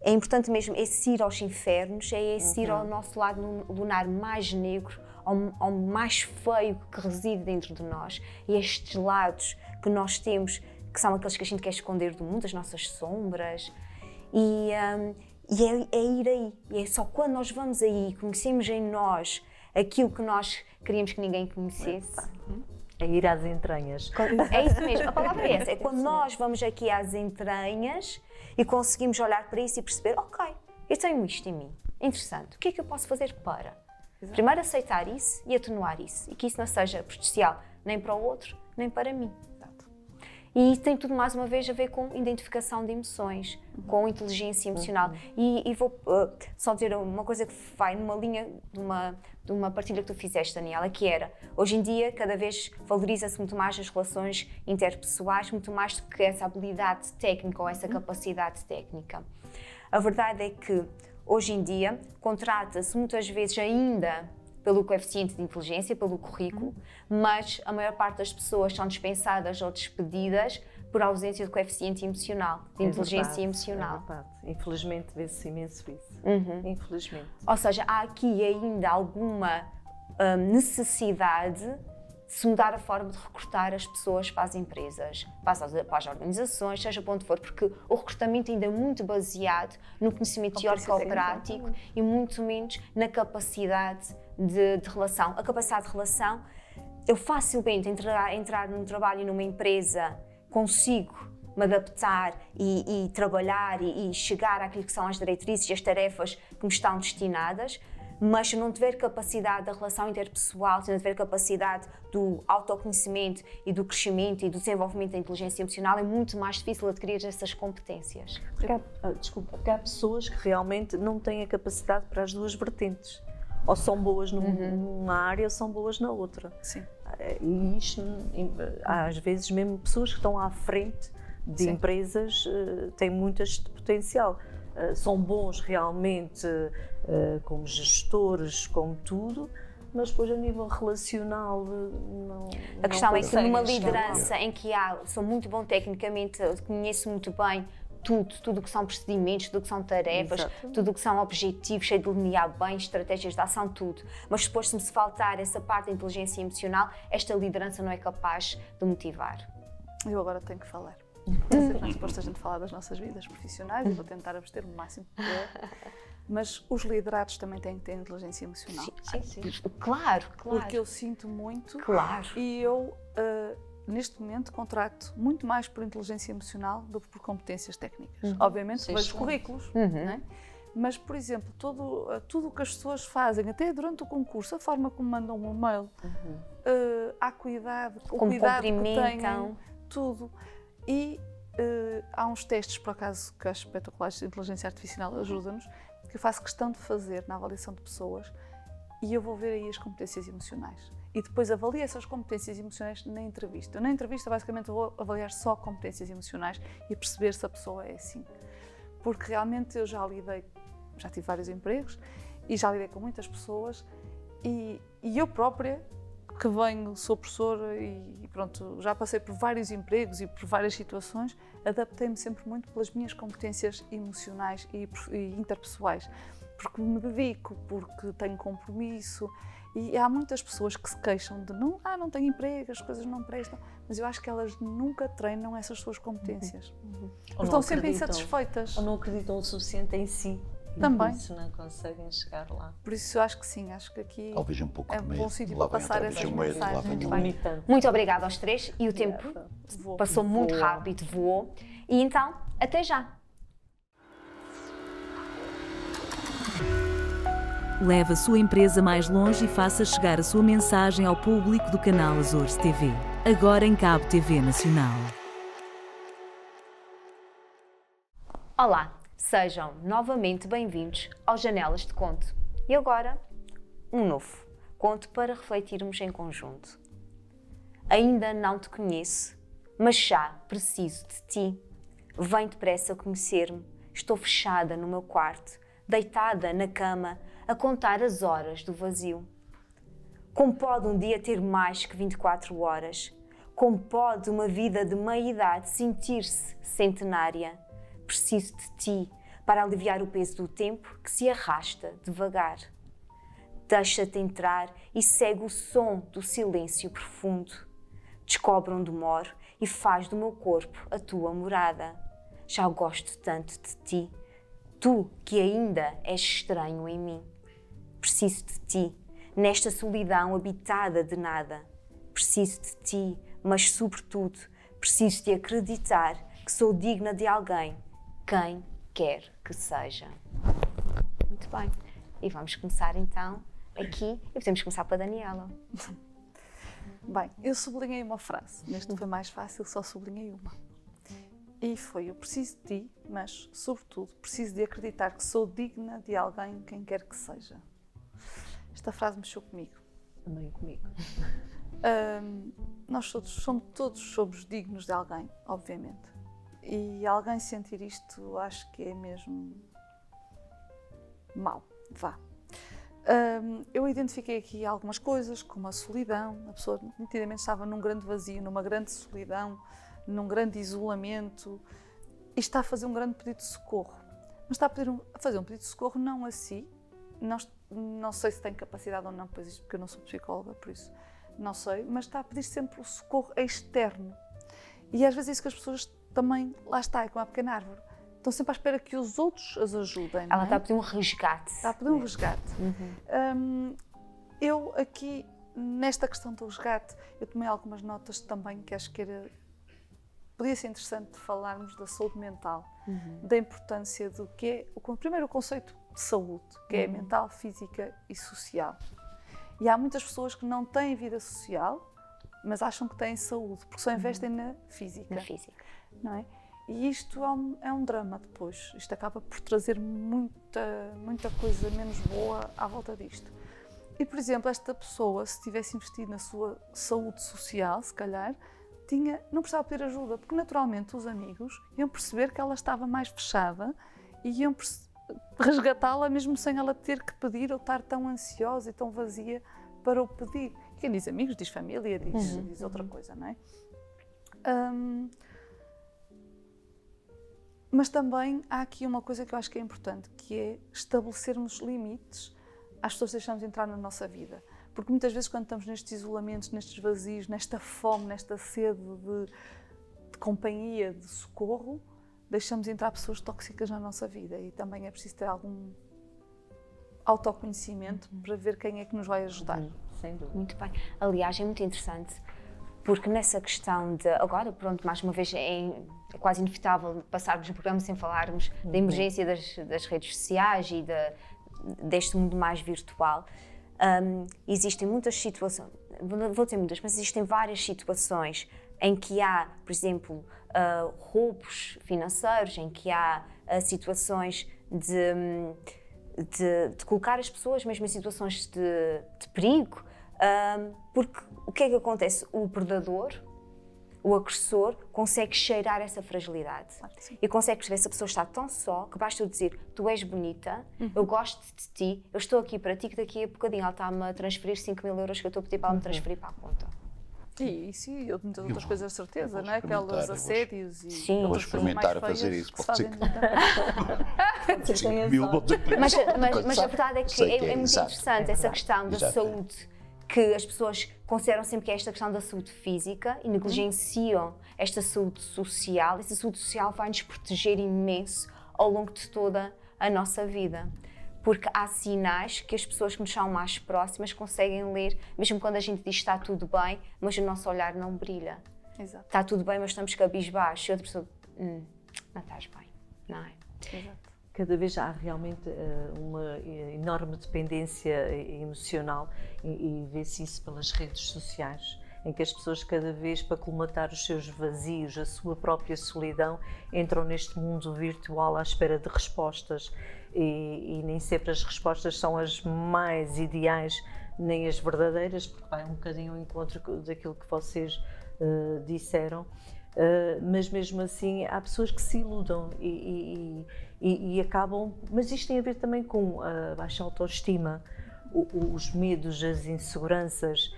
é importante mesmo esse ir aos infernos, é esse ir ao nosso lado lunar mais negro, ao mais feio que reside dentro de nós. E estes lados que nós temos, que são aqueles que a gente quer esconder do mundo, as nossas sombras. E é ir aí. E é só quando nós vamos aí, conhecemos em nós aquilo que nós queríamos que ninguém conhecesse. É ir às entranhas. É isso mesmo, a palavra é essa. É quando nós vamos aqui às entranhas e conseguimos olhar para isso e perceber, ok, eu tenho isto em mim, interessante, o que é que eu posso fazer para? Primeiro aceitar isso e atenuar isso, e que isso não seja prejudicial nem para o outro, nem para mim. E tem tudo, mais uma vez, a ver com identificação de emoções, com inteligência emocional. E vou só dizer uma coisa que vai numa linha de uma partilha que tu fizeste, Daniela, que era, hoje em dia, cada vez valoriza-se muito mais as relações interpessoais, muito mais do que essa habilidade técnica ou essa capacidade técnica. A verdade é que, hoje em dia, contrata-se muitas vezes ainda pelo coeficiente de inteligência, pelo currículo, mas a maior parte das pessoas são dispensadas ou despedidas por ausência de coeficiente emocional, de inteligência emocional. É verdade. Infelizmente vê-se imenso isso. Infelizmente. Ou seja, há aqui ainda alguma necessidade de se mudar a forma de recrutar as pessoas para as empresas, para as organizações, seja para onde for, porque o recrutamento ainda é muito baseado no conhecimento teórico ou prático e muito menos na capacidade de relação. A capacidade de relação, eu facilmente entrar num trabalho e numa empresa, consigo me adaptar e trabalhar e chegar àquilo que são as diretrizes e as tarefas que me estão destinadas, mas se eu não tiver capacidade da relação interpessoal, se eu não tiver capacidade do autoconhecimento e do crescimento e do desenvolvimento da inteligência emocional, é muito mais difícil adquirir essas competências. Porque há pessoas que realmente não têm a capacidade para as duas vertentes. Ou são boas numa área ou são boas na outra. Sim. E isto, às vezes, mesmo pessoas que estão à frente de empresas têm muito este potencial. São bons realmente como gestores, como tudo, mas depois a nível relacional não. A questão é que numa liderança em que sou muito bom tecnicamente, conheço muito bem tudo o que são procedimentos, tudo o que são tarefas, tudo o que são objetivos, sei delinear bem, estratégias de ação, tudo. Mas depois, se me faltar essa parte da inteligência emocional, esta liderança não é capaz de motivar. Eu agora tenho que falar. Não é suposto a gente falar das nossas vidas profissionais e vou tentar abster o máximo que puder. mas os liderados também têm que ter inteligência emocional. Sim. Claro. Porque eu sinto muito Claro. e eu, neste momento, contrato muito mais por inteligência emocional do que por competências técnicas. Obviamente, Sim, vejo sim. currículos, não é? Mas, por exemplo, tudo o que as pessoas fazem, até durante o concurso, a forma como mandam um e-mail, há cuidado, o Como cuidado que cumprimentam. têm, tudo. E há uns testes, por acaso, que acho espetaculares, de inteligência artificial ajuda-nos, que eu faço questão de fazer na avaliação de pessoas, e eu vou ver aí as competências emocionais. E depois avalio essas competências emocionais na entrevista. Na entrevista, basicamente, eu vou avaliar só competências emocionais e perceber se a pessoa é assim. Porque realmente eu já tive vários empregos e já lidei com muitas pessoas e eu própria, que sou professora e pronto, já passei por vários empregos e por várias situações, adaptei-me sempre muito pelas minhas competências emocionais e interpessoais, porque me dedico, porque tenho compromisso. E há muitas pessoas que se queixam de não tenho emprego, as coisas não prestam, mas eu acho que elas nunca treinam essas suas competências. Ou estão sempre insatisfeitas. Ou não acreditam o suficiente em si. Também. E por isso não conseguem chegar lá. Por isso eu acho que sim, acho que aqui Talvez um pouco é de um medo. bom sítio Lá para vem passar outra vez essas o medo, lá mensagens. vem o Bem, medo. Limitante. Muito obrigada aos três e o tempo vou. passou muito Voa. rápido, voou. E então, até já! Leve a sua empresa mais longe e faça chegar a sua mensagem ao público do canal Azores TV. Agora em Cabo TV Nacional. Olá, sejam novamente bem-vindos ao Janelas de Conto. E agora, um novo conto para refletirmos em conjunto. Ainda não te conheço, mas já preciso de ti. Vem depressa conhecer-me. Estou fechada no meu quarto, deitada na cama, a contar as horas do vazio. Como pode um dia ter mais que 24 horas? Como pode uma vida de meia-idade sentir-se centenária? Preciso de ti para aliviar o peso do tempo que se arrasta devagar. Deixa-te entrar e segue o som do silêncio profundo. Descobre onde moro e faz do meu corpo a tua morada. Já gosto tanto de ti, tu que ainda és estranho em mim. Preciso de ti, nesta solidão habitada de nada. Preciso de ti, mas sobretudo preciso de acreditar que sou digna de alguém, quem quer que seja. Muito bem, e vamos começar então aqui, e podemos começar pela Daniela. Bem, eu sublinhei uma frase, neste foi mais fácil, só sublinhei uma. E foi: eu preciso de ti, mas sobretudo preciso de acreditar que sou digna de alguém, quem quer que seja. Esta frase mexeu comigo. Também comigo. Nós todos somos dignos de alguém, obviamente. E alguém sentir isto, acho que é mesmo mau. Vá. Eu identifiquei aqui algumas coisas, como a solidão. A pessoa nitidamente estava num grande vazio, numa grande solidão, num grande isolamento, e está a fazer um grande pedido de socorro. Mas está a fazer um pedido de socorro não a si, não sei se tem capacidade ou não, porque eu não sou psicóloga, por isso não sei, mas está a pedir sempre o socorro externo. E às vezes é isso que as pessoas também, lá está, é como a pequena árvore, estão sempre à espera que os outros as ajudem. Ela está a pedir um resgate. Está a pedir um resgate. Eu aqui, nesta questão do resgate, eu tomei algumas notas também que acho que podia ser interessante falarmos da saúde mental, da importância do que é, primeiro o conceito de saúde, que é mental, física e social. E há muitas pessoas que não têm vida social, mas acham que têm saúde, porque só investem na física. Na física. Não é? E isto é um drama depois. Isto acaba por trazer muita coisa menos boa à volta disto. E, por exemplo, esta pessoa, se tivesse investido na sua saúde social, se calhar, não precisava pedir ajuda, porque naturalmente os amigos iam perceber que ela estava mais fechada e iam resgatá-la mesmo sem ela ter que pedir ou estar tão ansiosa e tão vazia para o pedir. Quem diz amigos, diz família, diz outra coisa, não é? Mas também há aqui uma coisa que eu acho que é importante, que é estabelecermos limites às pessoas que deixamos entrar na nossa vida. Porque muitas vezes quando estamos nestes isolamentos, nestes vazios, nesta fome, nesta sede de companhia, de socorro, deixamos entrar pessoas tóxicas na nossa vida e também é preciso ter autoconhecimento para ver quem é que nos vai ajudar. Sem dúvida. Muito bem. Aliás, é muito interessante, porque nessa questão de... Agora, pronto, mais uma vez, é quase inevitável passarmos no programa sem falarmos da emergência das redes sociais e deste mundo mais virtual. Existem muitas situações, vou dizer muitas, mas existem várias situações em que há, por exemplo, roubos financeiros, em que há situações de colocar as pessoas mesmo em situações de perigo, porque o que é que acontece? O predador, o agressor, consegue cheirar essa fragilidade e consegue perceber se a pessoa está tão só que basta eu dizer: tu és bonita, eu gosto de ti, eu estou aqui para ti, que daqui a bocadinho ela está-me a transferir 5.000 euros que eu estou a pedir para ela me transferir para a conta. E isso e muitas outras coisas, de certeza, não é? Aqueles assédios e Vou outras coisas experimentar a mais fazer feias isso, que se pode ser fazem. 5 mil, vou ter que- Mas a verdade é que Sei que é muito exato. interessante essa questão da Exato. saúde, que as pessoas consideram sempre que é esta questão da saúde física e negligenciam esta saúde social. Essa saúde social vai nos proteger imenso ao longo de toda a nossa vida. Porque há sinais que as pessoas que nos são mais próximas conseguem ler, mesmo quando a gente diz está tudo bem, mas o nosso olhar não brilha. Exato. Está tudo bem, mas estamos cabisbaixos. E outra pessoa, não estás bem, não é? Exato. Cada vez há realmente uma enorme dependência emocional e vê-se isso pelas redes sociais, em que as pessoas cada vez, para colmatar os seus vazios, a sua própria solidão, entram neste mundo virtual à espera de respostas e nem sempre as respostas são as mais ideais nem as verdadeiras, porque vai um bocadinho ao encontro daquilo que vocês disseram. Mas mesmo assim há pessoas que se iludam e acabam, mas isto tem a ver também com a baixa autoestima, os medos, as inseguranças,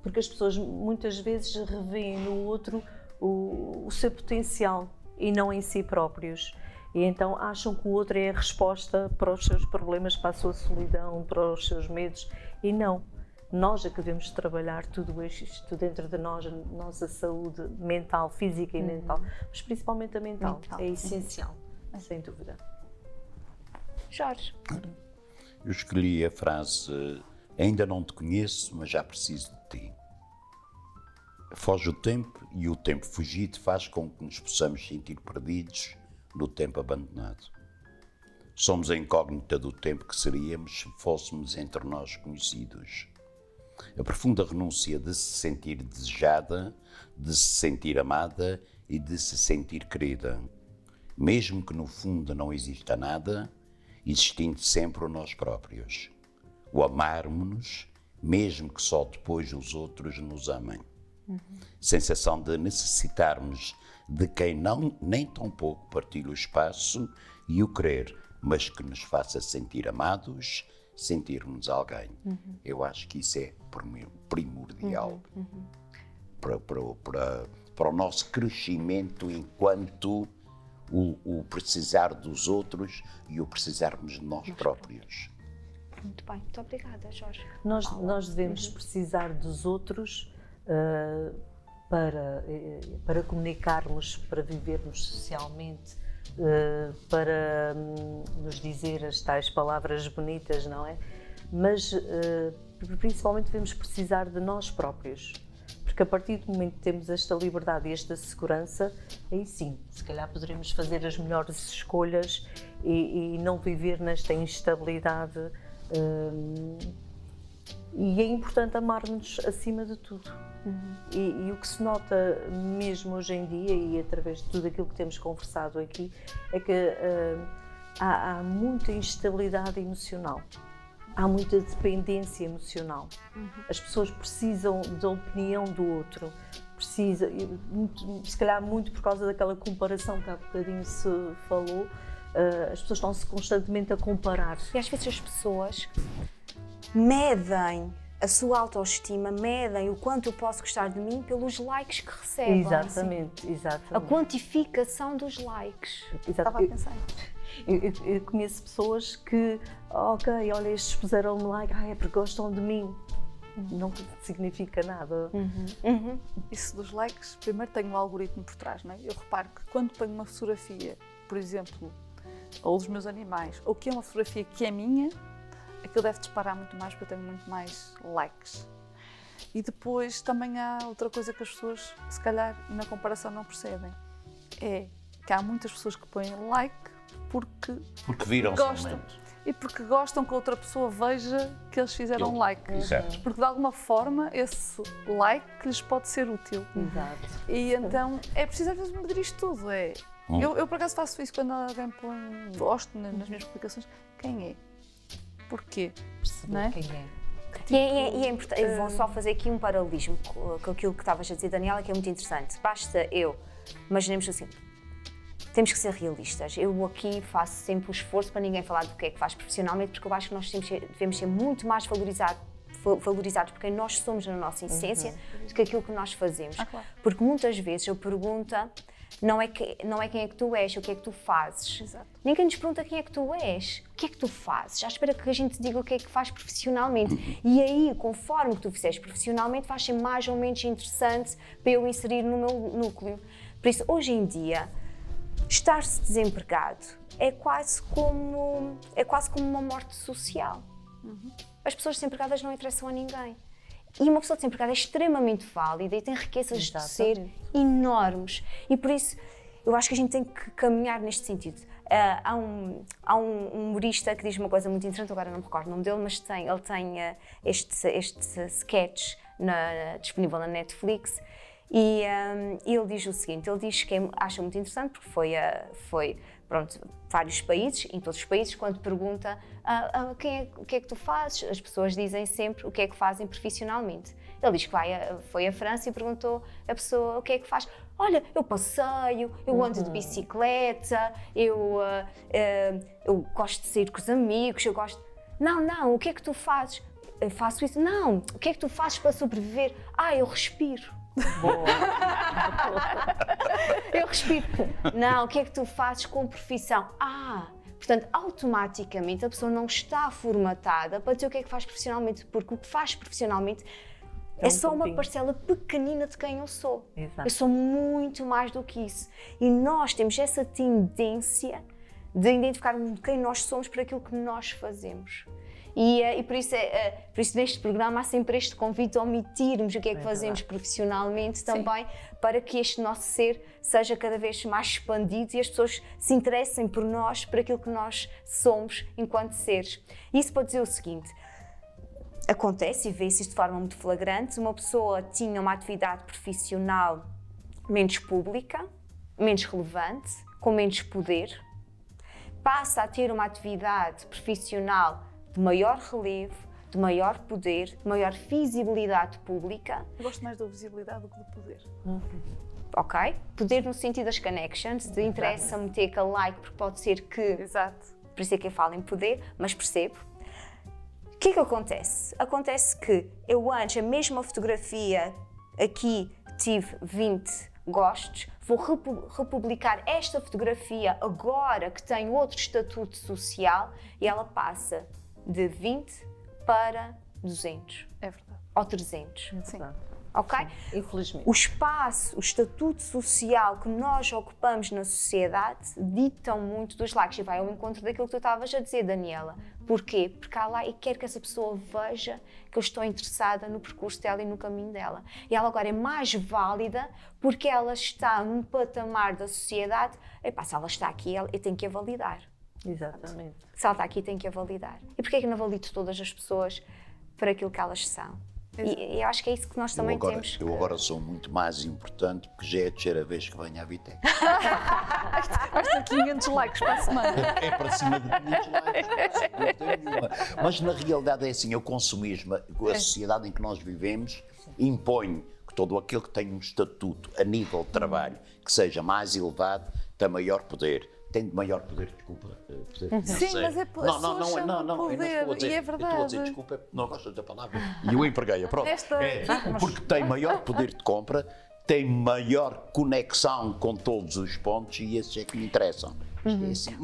porque as pessoas muitas vezes revêem no outro o seu potencial e não em si próprios. E então acham que o outro é a resposta para os seus problemas, para a sua solidão, para os seus medos, e não. Nós é que devemos trabalhar tudo isto dentro de nós, a nossa saúde mental, física e mental, mas principalmente a mental. É essencial, sem dúvida. Jorge. Eu escolhi a frase: ainda não te conheço, mas já preciso de ti. Foge o tempo e o tempo fugido faz com que nos possamos sentir perdidos no tempo abandonado. Somos a incógnita do tempo que seríamos se fôssemos entre nós conhecidos. A profunda renúncia de se sentir desejada, de se sentir amada e de se sentir querida. Mesmo que no fundo não exista nada, existindo sempre nós próprios. O amarmos-nos, mesmo que só depois os outros nos amem. Sensação de necessitarmos de quem não, nem tão pouco partilha o espaço e o querer, mas que nos faça sentir amados, sentirmos alguém. Eu acho que isso é primordial para o nosso crescimento enquanto o precisar dos outros e o precisarmos de nós próprios. Muito bem, muito obrigada, Jorge. Nós devemos precisar dos outros para comunicarmos, para vivermos socialmente, para nos dizer as tais palavras bonitas, não é? Mas principalmente devemos precisar de nós próprios, porque a partir do momento que temos esta liberdade e esta segurança, aí sim, se calhar poderemos fazer as melhores escolhas e não viver nesta instabilidade. E é importante amar-nos acima de tudo. E o que se nota mesmo hoje em dia, e através de tudo aquilo que temos conversado aqui, é que há muita instabilidade emocional, há muita dependência emocional. As pessoas precisam da opinião do outro, se calhar muito por causa daquela comparação que há bocadinho se falou, as pessoas estão-se constantemente a comparar. E às vezes as pessoas medem a sua autoestima, medem o quanto eu posso gostar de mim pelos likes que recebem. Exatamente. A quantificação dos likes. Estava a pensar. Eu conheço pessoas que, ok, olha, estes puseram-me like, é porque gostam de mim. Não significa nada. Isso dos likes, primeiro tem um algoritmo por trás, não é? Eu reparo que quando ponho uma fotografia, por exemplo, ou dos meus animais, ou que é uma fotografia que é minha, aquilo deve disparar muito mais porque eu tenho muito mais likes. E depois também há outra coisa que as pessoas, se calhar, na comparação não percebem. É que há muitas pessoas que põem like porque viram gostam. somente. E porque gostam que a outra pessoa veja que eles fizeram like. Exato. Porque de alguma forma esse like lhes pode ser útil. Exato. E então é preciso às vezes medir isto tudo. Eu por acaso faço isso quando alguém põe gosto nas minhas publicações. Quem é? Porquê? Não é? Quem é? E é importante, eu vou só fazer aqui um paralelismo com aquilo que estavas a dizer, Daniela, que é muito interessante. Basta imaginemos assim, temos que ser realistas. Eu aqui faço sempre o esforço para ninguém falar do que é que faz profissionalmente, porque eu acho que nós devemos ser muito mais valorizados por quem nós somos na nossa essência do que aquilo que nós fazemos. Claro. Porque muitas vezes eu pergunto, não é quem é que tu és, o que é que tu fazes. Exato. Ninguém nos pergunta quem é que tu és, o que é que tu fazes. À espera que a gente diga o que é que faz profissionalmente. E aí, conforme que tu fizeres profissionalmente, vai ser mais ou menos interessante para eu inserir no meu núcleo. Por isso, hoje em dia, estar-se desempregado é quase como uma morte social. As pessoas desempregadas não interessam a ninguém. E uma pessoa desempregada é extremamente válida e tem riquezas de ser enormes. E por isso, eu acho que a gente tem que caminhar neste sentido. Há um humorista que diz uma coisa muito interessante, agora não me recordo o nome dele, mas ele tem este sketch disponível na Netflix. E ele diz o seguinte, ele diz que acha muito interessante porque foi vários países, em todos os países, quando pergunta o que é que tu fazes, as pessoas dizem sempre o que é que fazem profissionalmente. Ele diz que foi à França e perguntou a pessoa o que é que faz. Olha, eu passeio, eu ando de bicicleta, eu gosto de sair com os amigos, eu gosto... Não, o que é que tu fazes? Eu faço isso. Não, o que é que tu fazes para sobreviver? Eu respiro. Boa. Eu respiro. Não, o que é que tu fazes com profissão? Portanto, automaticamente a pessoa não está formatada para dizer o que é que faz profissionalmente, porque o que faz profissionalmente é só uma parcela pequenina de quem eu sou. Exato. Eu sou muito mais do que isso. E nós temos essa tendência de identificarmos quem nós somos por aquilo que nós fazemos. E por isso neste programa há sempre este convite a omitirmos o que é que fazemos profissionalmente também, para que este nosso ser seja cada vez mais expandido e as pessoas se interessem por nós, por aquilo que nós somos enquanto seres. Isso para dizer o seguinte, acontece e vê-se isto de forma muito flagrante, uma pessoa tinha uma atividade profissional menos pública, menos relevante, com menos poder, passa a ter uma atividade profissional de maior relevo, de maior poder, de maior visibilidade pública. Eu gosto mais da visibilidade do que do poder. Ok? Poder no sentido das connections, de interessa-me ter aquele like, porque pode ser que... Exato. Por isso é que eu falo em poder, mas percebo. O que é que acontece? Acontece que eu antes, a mesma fotografia, aqui tive 20 gostos, vou republicar esta fotografia agora que tem outro estatuto social e ela passa de 20 para 200. É verdade. Ou 300. Sim. Ok? Infelizmente. O espaço, o estatuto social que nós ocupamos na sociedade ditam muito dos likes e vai ao encontro daquilo que tu estavas a dizer, Daniela. Porquê? Porque há lá e quero que essa pessoa veja que eu estou interessada no percurso dela e no caminho dela. E ela agora é mais válida porque ela está num patamar da sociedade. Epá, se ela está aqui, eu tenho que a validar. Exatamente. Se ela está aqui, tenho que a validar. E porquê é que eu não valido todas as pessoas por aquilo que elas são? E eu acho que é isso que nós também temos. Eu agora sou muito mais importante porque já é a terceira vez que venho à Vitec. Vais ter 500 likes para a semana. É para cima de 500 likes, não tem nenhuma. Mas na realidade é assim, o consumismo, a sociedade em que nós vivemos, impõe que todo aquele que tem um estatuto a nível de trabalho que seja mais elevado tem maior poder. Tem de maior poder, desculpa. Sim, mas é poder, e é verdade. Eu estou a dizer, desculpa, não gosto da palavra. E eu empreguei-a, pronto. Porque tem maior poder de compra, tem maior conexão com todos os pontos e esses é que me interessam.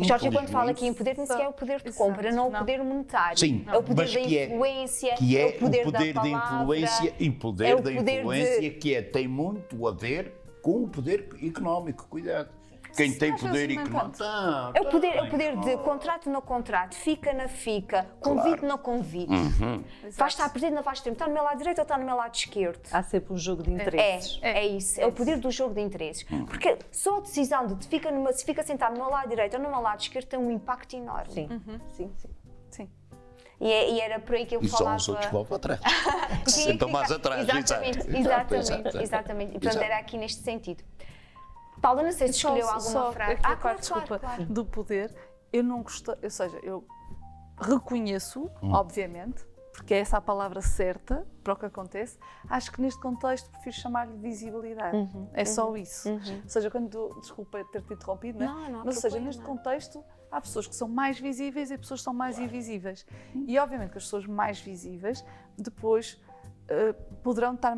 Jorge, quando fala aqui em poder, não sequer é o poder de compra, não é o poder monetário. Sim, é o poder da influência, que é o poder da influência e poder da influência que tem muito a ver com o poder económico, cuidado. Quem tem às poder vezes e que nem não tanto. está. É o poder de contrato no contrato, fica na fica, convite no convite. Vais estar presente, não vais ter. Está no meu lado direito ou está no meu lado esquerdo? Há sempre um jogo de interesses. É isso, é o poder do jogo de interesses. Porque só a decisão de se fica sentado no meu lado direito ou no meu lado esquerdo tem um impacto enorme. Sim, sim, sim. Sim. E era por aí que eu E falava. só os outros vão para trás. Sim, Sentam mais atrás. Exatamente. E portanto era aqui neste sentido. Paula, não sei se escolheu alguma frase. Aqui a parte, desculpa, do poder, eu não gostei, ou seja, eu reconheço, obviamente, porque é essa a palavra certa para o que acontece. Acho que neste contexto prefiro chamar-lhe visibilidade. É só isso. Ou seja, desculpa ter-te interrompido, não é? Não há Mas, ou seja, problema. neste contexto, há pessoas que são mais visíveis e pessoas que são mais invisíveis. E, obviamente, que as pessoas mais visíveis depois poderão ter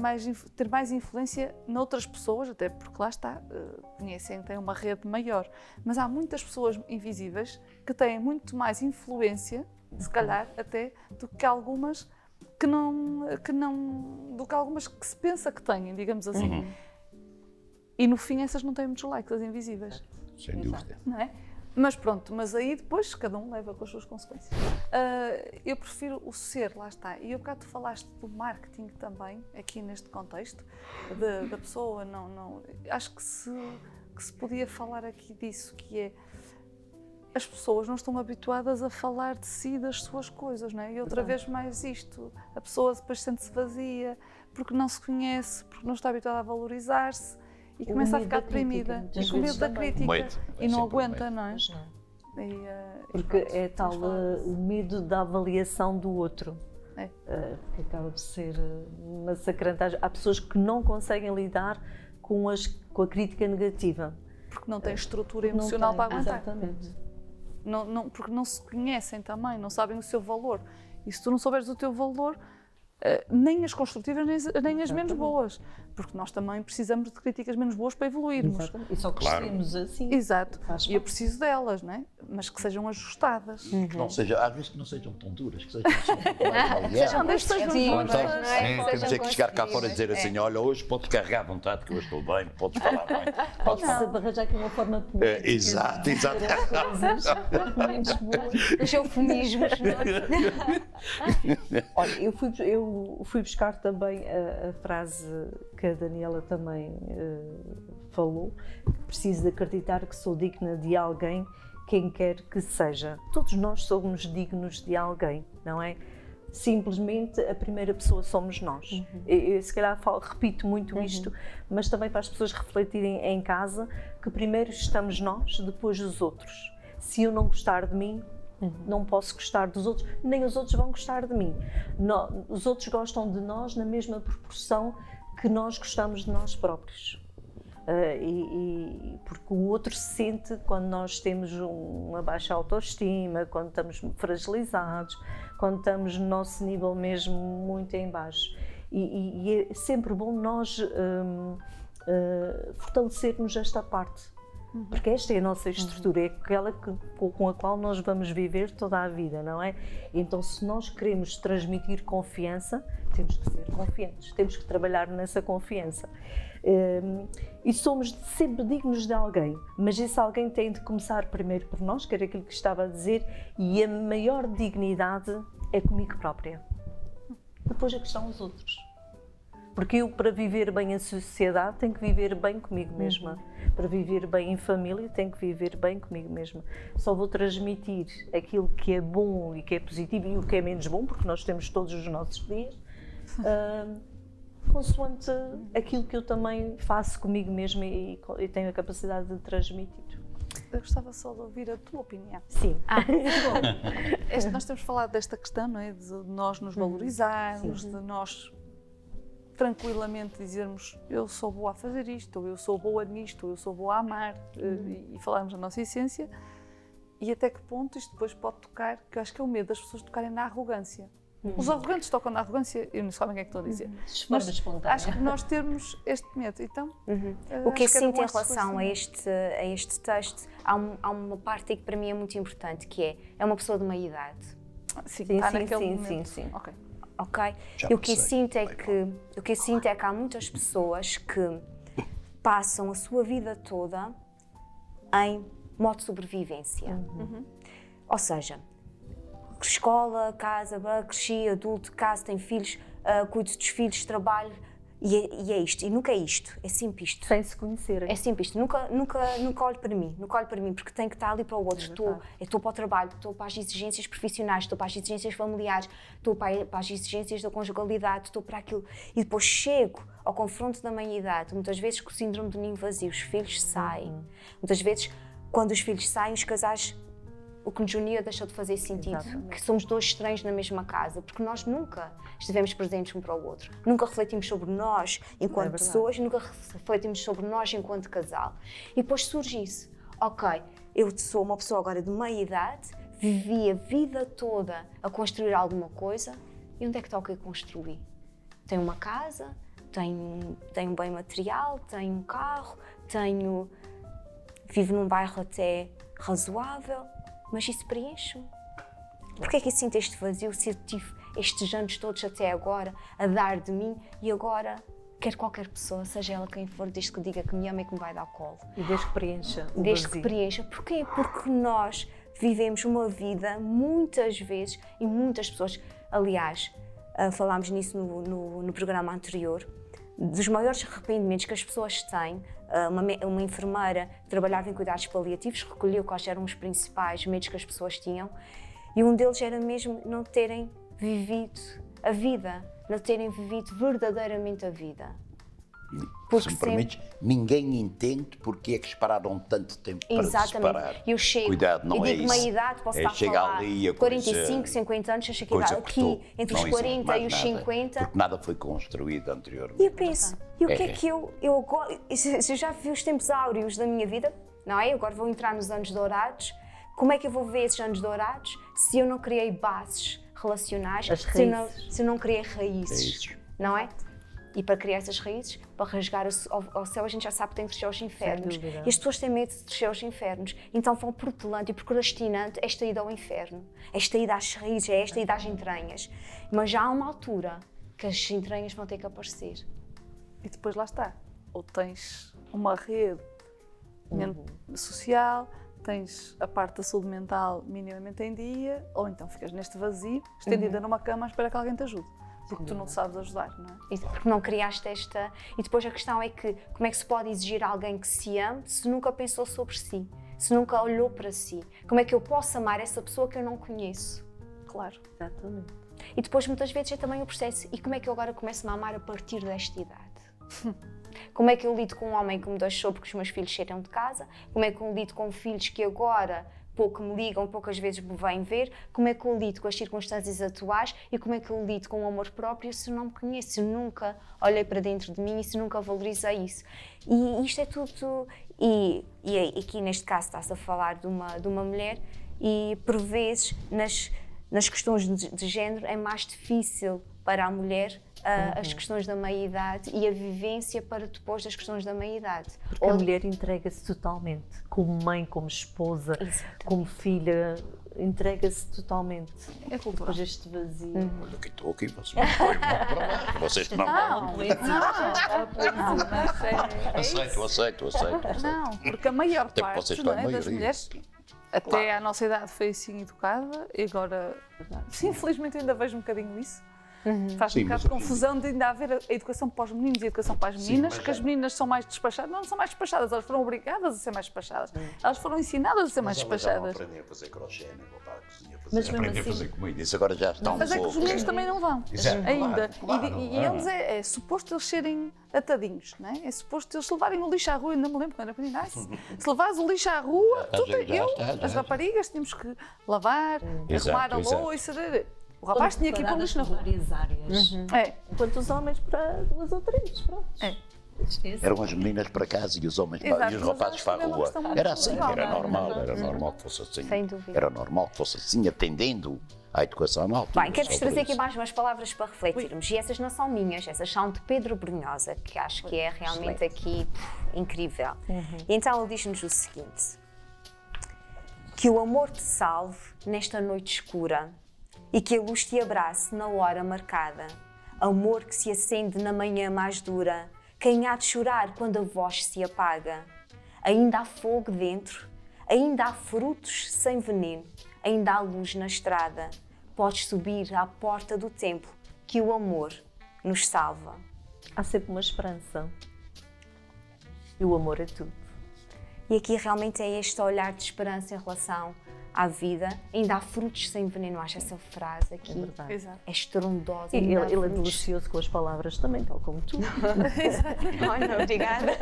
mais influência noutras pessoas, até porque lá está, conhecem, têm uma rede maior. Mas há muitas pessoas invisíveis que têm muito mais influência, se calhar até, do que algumas do que algumas que se pensa que têm, digamos assim. E no fim essas não têm muitos likes, as invisíveis. Sem dúvida. Não é? Mas pronto, mas aí depois cada um leva com as suas consequências. Eu prefiro o ser, lá está. E eu bocado tu falaste do marketing também, aqui neste contexto, da pessoa, acho que se podia falar aqui disso, que é, as pessoas não estão habituadas a falar de si, das suas coisas, não é? E outra vez mais isto, a pessoa depois sente-se vazia, porque não se conhece, porque não está habituada a valorizar-se, e começa a ficar deprimida, e com medo da crítica, e não aguenta, não é? Porque é tal o medo da avaliação do outro, que acaba de ser massacrante. Há pessoas que não conseguem lidar com a crítica negativa. Porque não têm estrutura emocional para aguentar. Exatamente. Porque não se conhecem também, não sabem o seu valor. E se tu não souberes o teu valor, nem as construtivas, nem as menos boas. Porque nós também precisamos de críticas menos boas para evoluirmos. Exatamente. E só crescemos assim. Exato. E eu preciso delas, não é? Mas que sejam ajustadas. Que não seja, às vezes que não sejam tão duras, que sejam só um pouco mais avaliadas. Sejam Então, temos é que chegar cá fora e dizer assim, olha, hoje podes carregar à vontade que eu estou bem, podes falar bem. Pode-se arranjar aqui uma forma poética. Exato. Menos boas. Os eufemismos. Olha, eu fui buscar também a frase que a Daniela também falou, que preciso de acreditar que sou digna de alguém, quem quer que seja. Todos nós somos dignos de alguém, não é? Simplesmente a primeira pessoa somos nós. Eu se calhar repito muito isto, mas também para as pessoas refletirem em casa que primeiro estamos nós, depois os outros. Se eu não gostar de mim, não posso gostar dos outros, nem os outros vão gostar de mim. Os outros gostam de nós na mesma proporção que nós gostamos de nós próprios. Porque o outro se sente quando nós temos uma baixa autoestima, quando estamos fragilizados, quando estamos no nosso nível mesmo muito em baixo. E é sempre bom nós fortalecermos esta parte. Porque esta é a nossa estrutura, é aquela com a qual nós vamos viver toda a vida, não é? Então, se nós queremos transmitir confiança, temos que ser confiantes, temos que trabalhar nessa confiança. E somos sempre dignos de alguém, mas esse alguém tem de começar primeiro por nós, que era aquilo que estava a dizer, e a maior dignidade é comigo própria. Depois a questão os outros. Porque eu, para viver bem a sociedade, tenho que viver bem comigo mesma. Para viver bem em família, tenho que viver bem comigo mesma. Só vou transmitir aquilo que é bom e que é positivo e o que é menos bom, porque nós temos todos os nossos dias, consoante aquilo que eu também faço comigo mesma e tenho a capacidade de transmitir. Eu gostava só de ouvir a tua opinião. Sim. Nós temos falado desta questão, não é? De nós nos valorizarmos, de nós tranquilamente dizermos eu sou boa a fazer isto, ou eu sou boa nisto, ou eu sou boa a amar, e falarmos da nossa essência, e até que ponto isto depois pode tocar, que eu acho que é o medo das pessoas tocarem na arrogância. Os arrogantes tocam na arrogância e não sabem o que é que estou a dizer. Mas acho que nós temos este medo. Então, o que eu sinto em relação a este texto, há uma parte aí que para mim é muito importante, que é uma pessoa de uma idade. Sim, está naquele momento. Sim. Ok? E o que eu sinto é que há muitas pessoas que passam a sua vida toda em modo de sobrevivência. Ou seja, escola, casa, cresci, adulto, casa, tenho filhos, cuido dos filhos, trabalho, e é isto. E nunca é isto, é sempre isto. Sem se conhecerem. É sempre isto. Nunca olho para mim, porque tenho que estar ali para o outro. Estou para o trabalho, estou para as exigências profissionais, estou para as exigências familiares, estou para as exigências da conjugalidade, estou para aquilo. E depois chego ao confronto da meia-idade, muitas vezes com o síndrome do ninho vazio, os filhos saem. Muitas vezes, quando os filhos saem, os casais, o que nos unia deixou de fazer sentido. Que somos dois estranhos na mesma casa, porque nós nunca estivemos presentes um para o outro. Nunca refletimos sobre nós enquanto pessoas, nunca refletimos sobre nós enquanto casal. E depois surge isso. Ok, eu sou uma pessoa agora de meia-idade, vivi a vida toda a construir alguma coisa, e onde é que está o que eu construí? Tenho uma casa, tenho um bem material, tenho um carro, vivo num bairro até razoável, mas isso preenche-me. Porquê é que eu sinto este vazio se eu tive estes anos todos até agora a dar de mim e agora quero qualquer pessoa, seja ela quem for, desde que diga que me ama e que me vai dar colo? E desde que preencha o Desde vazio. que preencha. Porquê? Porque nós vivemos uma vida, muitas vezes, e muitas pessoas, aliás, falámos nisso no programa anterior, dos maiores arrependimentos que as pessoas têm. Uma enfermeira que trabalhava em cuidados paliativos recolheu quais eram os principais medos que as pessoas tinham, e um deles era mesmo não terem vivido a vida, não terem vivido verdadeiramente a vida. Se me permites, ninguém entende porque é que esperaram tanto tempo para se separar. Eu chego, Cuidado, não eu é digo isso. uma idade, posso estar a chega falar ali a 45, coisa, 50 anos, eu chego coisa aqui cortou. entre Não os existe 40 mais e os nada, 50. Porque nada foi construído anteriormente. E eu penso, e o que é que eu agora, se eu já vi os tempos áureos da minha vida, não é? Agora vou entrar nos anos dourados, como é que eu vou ver esses anos dourados se eu não criei bases relacionais, se eu não criei raízes, não é? E para criar essas raízes, para rasgar ao céu, a gente já sabe que tem que descer aos infernos. E as pessoas têm medo de descer aos infernos. Então vão protelando e procrastinando esta ida ao inferno. Esta ida às raízes, esta ida às entranhas. Mas já há uma altura que as entranhas vão ter que aparecer. E depois lá está. Ou tens uma rede social, tens a parte da saúde mental minimamente em dia, ou então ficas neste vazio, estendida numa cama à espera que alguém te ajude. Porque tu não sabes ajudar, não é? Porque não criaste esta... E depois a questão é que como é que se pode exigir a alguém que se ame se nunca pensou sobre si, se nunca olhou para si? Como é que eu posso amar essa pessoa que eu não conheço? Claro. Exatamente. E depois muitas vezes é também o processo. E como é que eu agora começo-me a amar a partir desta idade? Como é que eu lido com um homem que me deixou porque os meus filhos saíram de casa? Como é que eu lido com filhos que agora pouco me ligam, poucas vezes me vêm ver? Como é que eu lido com as circunstâncias atuais e como é que eu lido com o amor próprio se eu não me conheço, se eu nunca olhei para dentro de mim e se nunca valorizei isso? E isto é tudo... E aqui neste caso está-se a falar de uma mulher e por vezes nas questões de género é mais difícil para a mulher as questões da meia-idade e a vivência para depois das questões da meia-idade. Porque a mulher entrega-se totalmente, como mãe, como esposa, como filha, entrega-se totalmente. É cultural. Depois este vazio. Olha que estou aqui, vocês não podem para lá. Vocês não. Aceito. Não, porque a maior Até parte vocês não estão é, em das maioria. mulheres, até à nossa idade foi assim educada, e agora, infelizmente, ainda vejo um bocadinho isso. Faz-me um bocado de confusão de ainda haver a educação para os meninos e a educação para as meninas, que as meninas são mais despachadas. Não são mais despachadas, elas foram obrigadas a ser mais despachadas. Elas foram ensinadas a ser mais despachadas. Aprendem a fazer crochê, nem vou para a cozinha Mas mesmo aprender a assim- fazer comida. Isso agora já está um Mas é que os pouco. meninos também não vão, Exato, ainda. claro, E eles é suposto eles serem atadinhos, não é? É suposto eles levarem o lixo à rua, ainda me lembro quando era menina. Se levares o lixo à rua, as raparigas tínhamos que lavar, arrumar a exato. louça. O rapaz tinha que ir para o lixo na rua. Várias áreas. É. Enquanto os homens para 2 ou 3, pronto. É. Eram as meninas para casa e os homens para, Exato, e os mas rapazes acho para que a é uma rua. questão muito Era assim, cultural, era não é? normal que fosse assim. Sem dúvida. Era normal que fosse assim, atendendo à educação na altura. Bem, quero-vos sobre trazer aqui isso. mais umas palavras para refletirmos. E essas não são minhas, essas são de Pedro Brunhosa, que acho que é realmente aqui incrível. E então ele diz-nos o seguinte: que o amor te salve nesta noite escura e que a luz te abrace na hora marcada. Amor que se acende na manhã mais dura, quem há de chorar quando a voz se apaga? ainda há fogo dentro, ainda há frutos sem veneno, ainda há luz na estrada. Podes subir à porta do templo, que o amor nos salva. Há sempre uma esperança. E o amor é tudo. E aqui realmente é este olhar de esperança em relação à vida. Ainda há frutos sem veneno. Acho essa frase aqui é estrondosa. E ele é delicioso com as palavras também, tal como tu. Não, obrigada.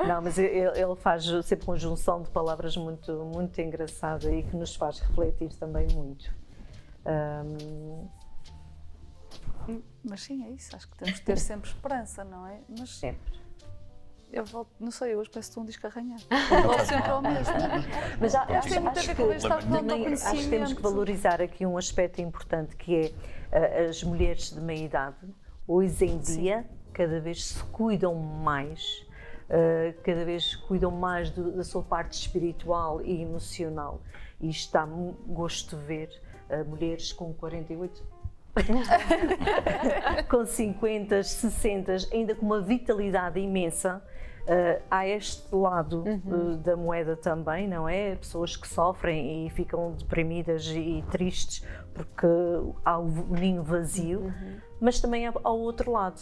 Não, mas ele faz sempre conjunção de palavras muito, muito engraçada e que nos faz refletir também muito. Mas sim, é isso. Acho que temos de ter sempre esperança, não é? Mas sempre. Eu volto, não sei, hoje parece que estou um disco a arranhar. Volto sempre ao mesmo. Mas Acho que tem muito a ver com este acho que temos que valorizar aqui um aspecto importante, que é as mulheres de meia idade, hoje em dia, cada vez se cuidam mais, cada vez cuidam mais da sua parte espiritual e emocional. E isto dá-me gosto de ver mulheres com 48 com 50, 60, ainda com uma vitalidade imensa. Há este lado da moeda também, não é? Pessoas que sofrem e ficam deprimidas e tristes porque há o ninho vazio, mas também há o outro lado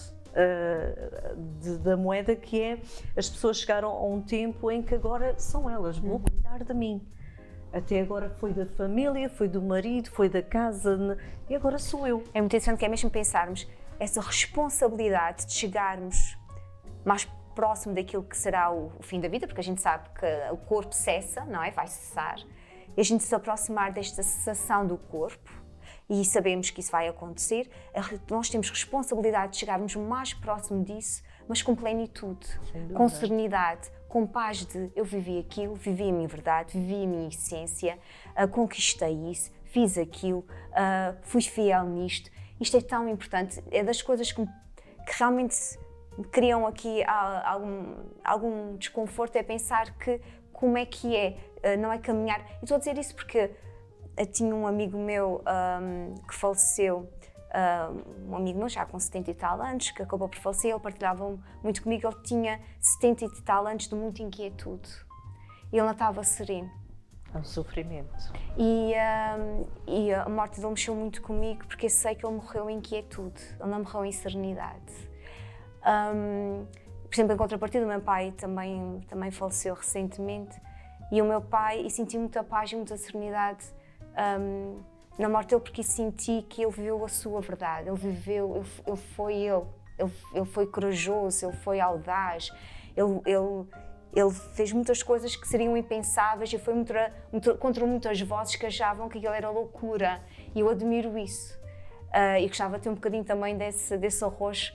da moeda, que é as pessoas chegaram a um tempo em que agora são elas, vou cuidar de mim. Até agora foi da família, foi do marido, foi da casa e agora sou eu. É muito interessante que é mesmo pensarmos essa responsabilidade de chegarmos mais próximo daquilo que será o fim da vida, porque a gente sabe que o corpo cessa, não é? Vai cessar. E a gente se aproximar desta cessação do corpo, e sabemos que isso vai acontecer, nós temos responsabilidade de chegarmos mais próximo disso, mas com plenitude, com serenidade, com paz de eu vivi aquilo, vivi a minha verdade, vivi a minha essência, conquistei isso, fiz aquilo, fui fiel nisto. Isto é tão importante, é das coisas que realmente criam aqui algum desconforto, é pensar que como é que é, não é caminhar. E estou a dizer isso porque tinha um amigo meu que faleceu, um amigo meu já com 70 e tal anos, que acabou por falecer. Ele partilhava muito comigo, ele tinha 70 e tal anos de muita inquietude e ele não estava sereno. É um sofrimento. E a morte dele mexeu muito comigo, porque eu sei que ele morreu em inquietude, ele não morreu em serenidade. Por exemplo, em contrapartida, o meu pai também faleceu recentemente, e o meu pai, e senti muita paz e muita serenidade na morte dele, porque senti que ele viveu a sua verdade, ele foi corajoso, ele foi audaz, ele fez muitas coisas que seriam impensáveis e foi contra muitas vozes que achavam que aquilo era loucura, e eu admiro isso. E gostava de ter um bocadinho também desse arroz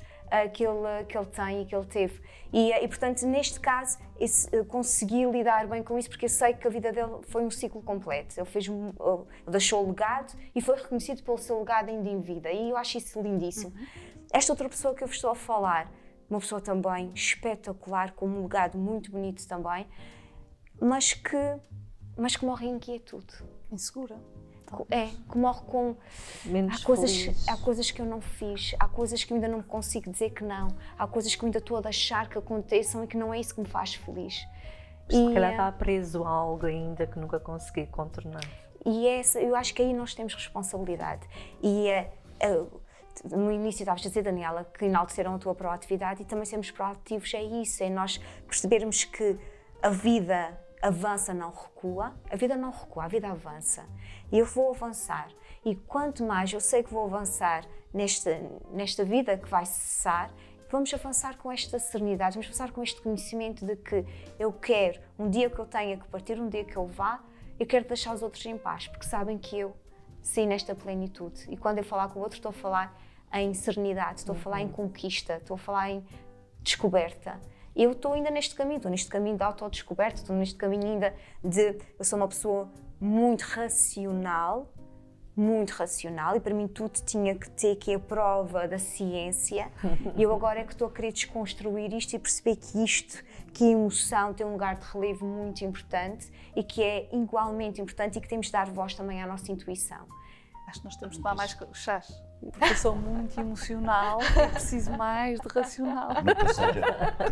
que ele tem e que ele teve. E portanto, neste caso, consegui lidar bem com isso, porque eu sei que a vida dele foi um ciclo completo. Ele deixou o legado e foi reconhecido pelo seu legado ainda em vida. E eu acho isso lindíssimo. Esta outra pessoa que eu vos estou a falar, uma pessoa também espetacular, com um legado muito bonito também, mas que morre em inquietude. Insegura. Que morre com... Há coisas que eu não fiz, há coisas que eu ainda não consigo dizer que não, há coisas que eu ainda estou a deixar que aconteçam e que não é isso que me faz feliz. Se calhar está preso a algo ainda que nunca consegui contornar. E eu acho que aí nós temos responsabilidade. No início estavas a dizer, Daniela, que enalteceram a tua proatividade, e também sermos proativos é isso, é nós percebermos que a vida avança, não recua. A vida não recua, a vida avança. E eu vou avançar. E quanto mais eu sei que vou avançar nesta vida que vai cessar, vamos avançar com esta serenidade, vamos avançar com este conhecimento de que eu quero, um dia que eu tenha que partir, um dia que eu vá, eu quero deixar os outros em paz, porque sabem que eu saí nesta plenitude. E quando eu falar com o outro, estou a falar em serenidade, estou a falar em conquista, estou a falar em descoberta. Eu estou ainda neste caminho de autodescoberta, estou neste caminho ainda eu sou uma pessoa muito racional, e para mim tudo tinha que ter que a prova da ciência, e eu agora é que estou a querer desconstruir isto e perceber que a emoção tem um lugar de relevo muito importante e que é igualmente importante e que temos de dar voz também à nossa intuição. Acho que nós temos de tomar mais chás, porque eu sou muito emocional e preciso mais de racional.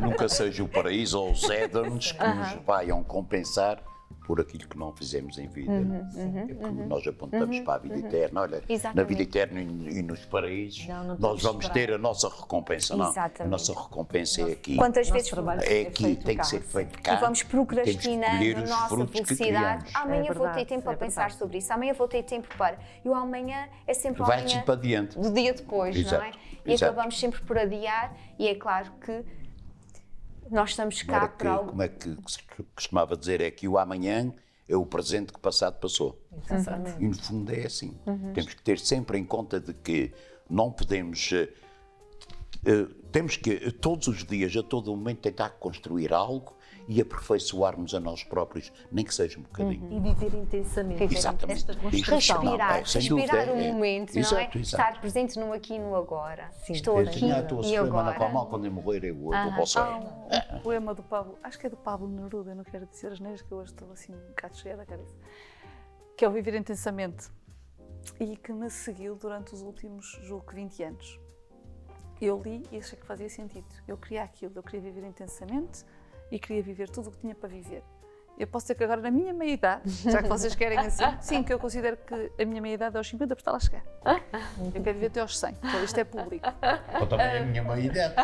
Nunca seja o paraíso ou os Édens que nos vaiam compensar por aquilo que não fizemos em vida. É porque nós apontamos para a vida eterna. Olha, na vida eterna e nos paraísos, nós vamos ter a nossa recompensa. Não, a nossa recompensa é aqui. Quantas vezes é aqui, tem que ser feito cá. E vamos procrastinando a nossa felicidade. Amanhã vou ter tempo para pensar sobre isso. Amanhã vou ter tempo para... E o amanhã é sempre o amanhã para diante do dia depois, não é? E acabamos sempre por adiar. E é claro que nós estamos cá para algo... Como é que se costumava dizer? É que o amanhã é o presente que o passado passou. Exatamente. E no fundo é assim. Temos que ter sempre em conta de que não podemos... temos que todos os dias, a todo momento, tentar construir algo e aperfeiçoarmos a nós próprios, nem que seja um bocadinho. E viver intensamente. Exatamente. Esta construção. Respirar o momento, exato, não é? Exato. Estar presente no aqui e no agora. Sim, Estou aqui e agora. Mal quando eu morrer, eu vou para o céu. Um poema do Pablo, acho que é do Pablo Neruda, eu não quero dizer as neiras, que eu hoje estou assim um bocado cheia da cabeça, que é o Viver Intensamente, e que me seguiu durante os últimos, julgo que 20 anos. Eu li e achei que fazia sentido. Eu queria aquilo, eu queria viver intensamente e queria viver tudo o que tinha para viver. Eu posso dizer que agora, na minha meia-idade, já que vocês querem assim, sim, que eu considero que a minha meia-idade é aos 50 para estar lá a chegar. Eu quero viver até aos 100, então isto é público. Eu também é a minha meia-idade.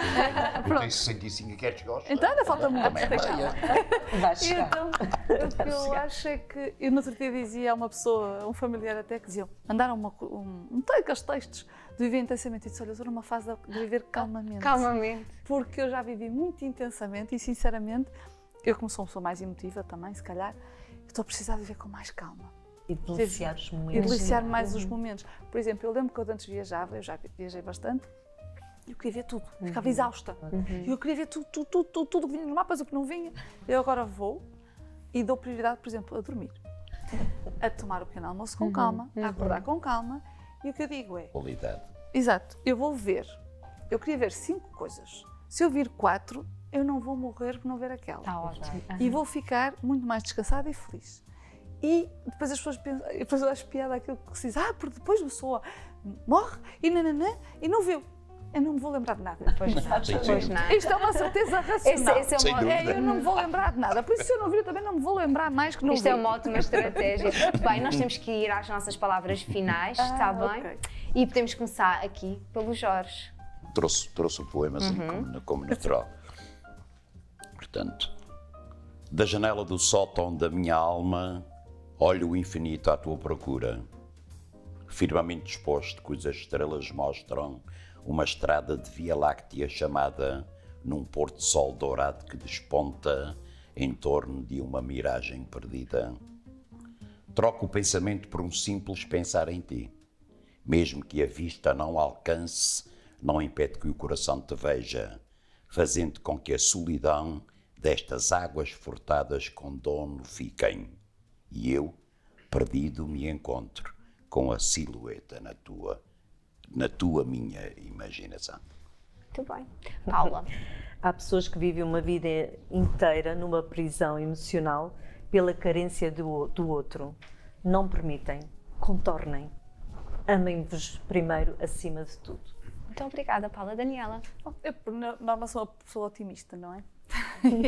Eu tenho 65 e quero chegar aos 100. Então ainda falta muito. Também é meia. Vai chegar. Então, o que eu acho é que, eu no outro dia dizia a uma pessoa, um familiar até, que diziam, mandaram aqueles textos de viver intensamente, e disse, olha, eu estou numa fase de viver calmamente. Calmamente. Porque eu já vivi muito intensamente e, sinceramente, eu como sou uma pessoa mais emotiva também, se calhar, estou a precisar de viver com mais calma. E deliciar os momentos. E deliciar mais os momentos. Por exemplo, eu lembro que eu antes viajava, eu já viajei bastante, eu queria ver tudo, ficava exausta. Eu queria ver tudo que vinha nos mapas, o que não vinha. Eu agora vou e dou prioridade, por exemplo, a dormir. A tomar o pequeno almoço com calma, a acordar com calma. E o que eu digo é... Qualidade. Exato, eu vou ver. Eu queria ver 5 coisas. Se eu vir 4, eu não vou morrer por não ver aquela. Está ótimo. E vou ficar muito mais descansada e feliz. E depois as pessoas pensam, depois eu acho piada aquilo que se diz, porque depois a pessoa morre e nananã e não viu. Eu não me vou lembrar de nada. Pois não. Isto é uma certeza racional. Eu não me vou lembrar de nada. Por isso, se eu não vir, eu também não me vou lembrar mais que não vi. Isto é uma ótima estratégia. Bem, nós temos que ir às nossas palavras finais, está bem? Okay. E podemos começar aqui pelo Jorge. Trouxe o poema assim como natural. Portanto, da janela do sótão da minha alma, olho o infinito à tua procura. Firmamente disposto, cujas estrelas mostram uma estrada de Via Láctea chamada num pôr-de-sol dourado que desponta em torno de uma miragem perdida. Troco o pensamento por um simples pensar em ti. Mesmo que a vista não alcance, não impede que o coração te veja, fazendo com que a solidão destas águas furtadas com dono fiquem. E eu, perdido, me encontro com a silhueta na tua minha imaginação. Muito bem. Paula. Há pessoas que vivem uma vida inteira numa prisão emocional pela carência do outro. Não permitem, contornem. Amem-vos primeiro acima de tudo. Muito obrigada, Paula. Daniela. Eu, por norma, sou uma pessoa otimista, não é?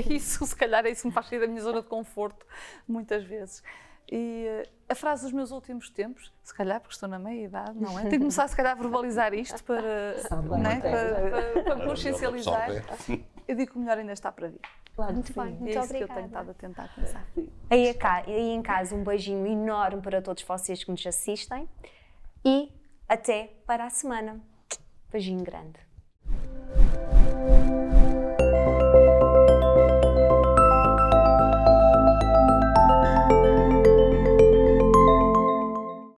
Isso, se calhar, isso me faz sair da minha zona de conforto, muitas vezes. E a frase dos meus últimos tempos, se calhar, porque estou na meia-idade, não é? Tenho que começar, se calhar, a verbalizar isto para me consciencializar. Eu digo que o melhor ainda está para vir. Claro, muito bem, muito obrigada. É isso que eu tenho estado a tentar pensar. Aí em casa, um beijinho enorme para todos vocês que nos assistem e até para a semana. Beijinho grande.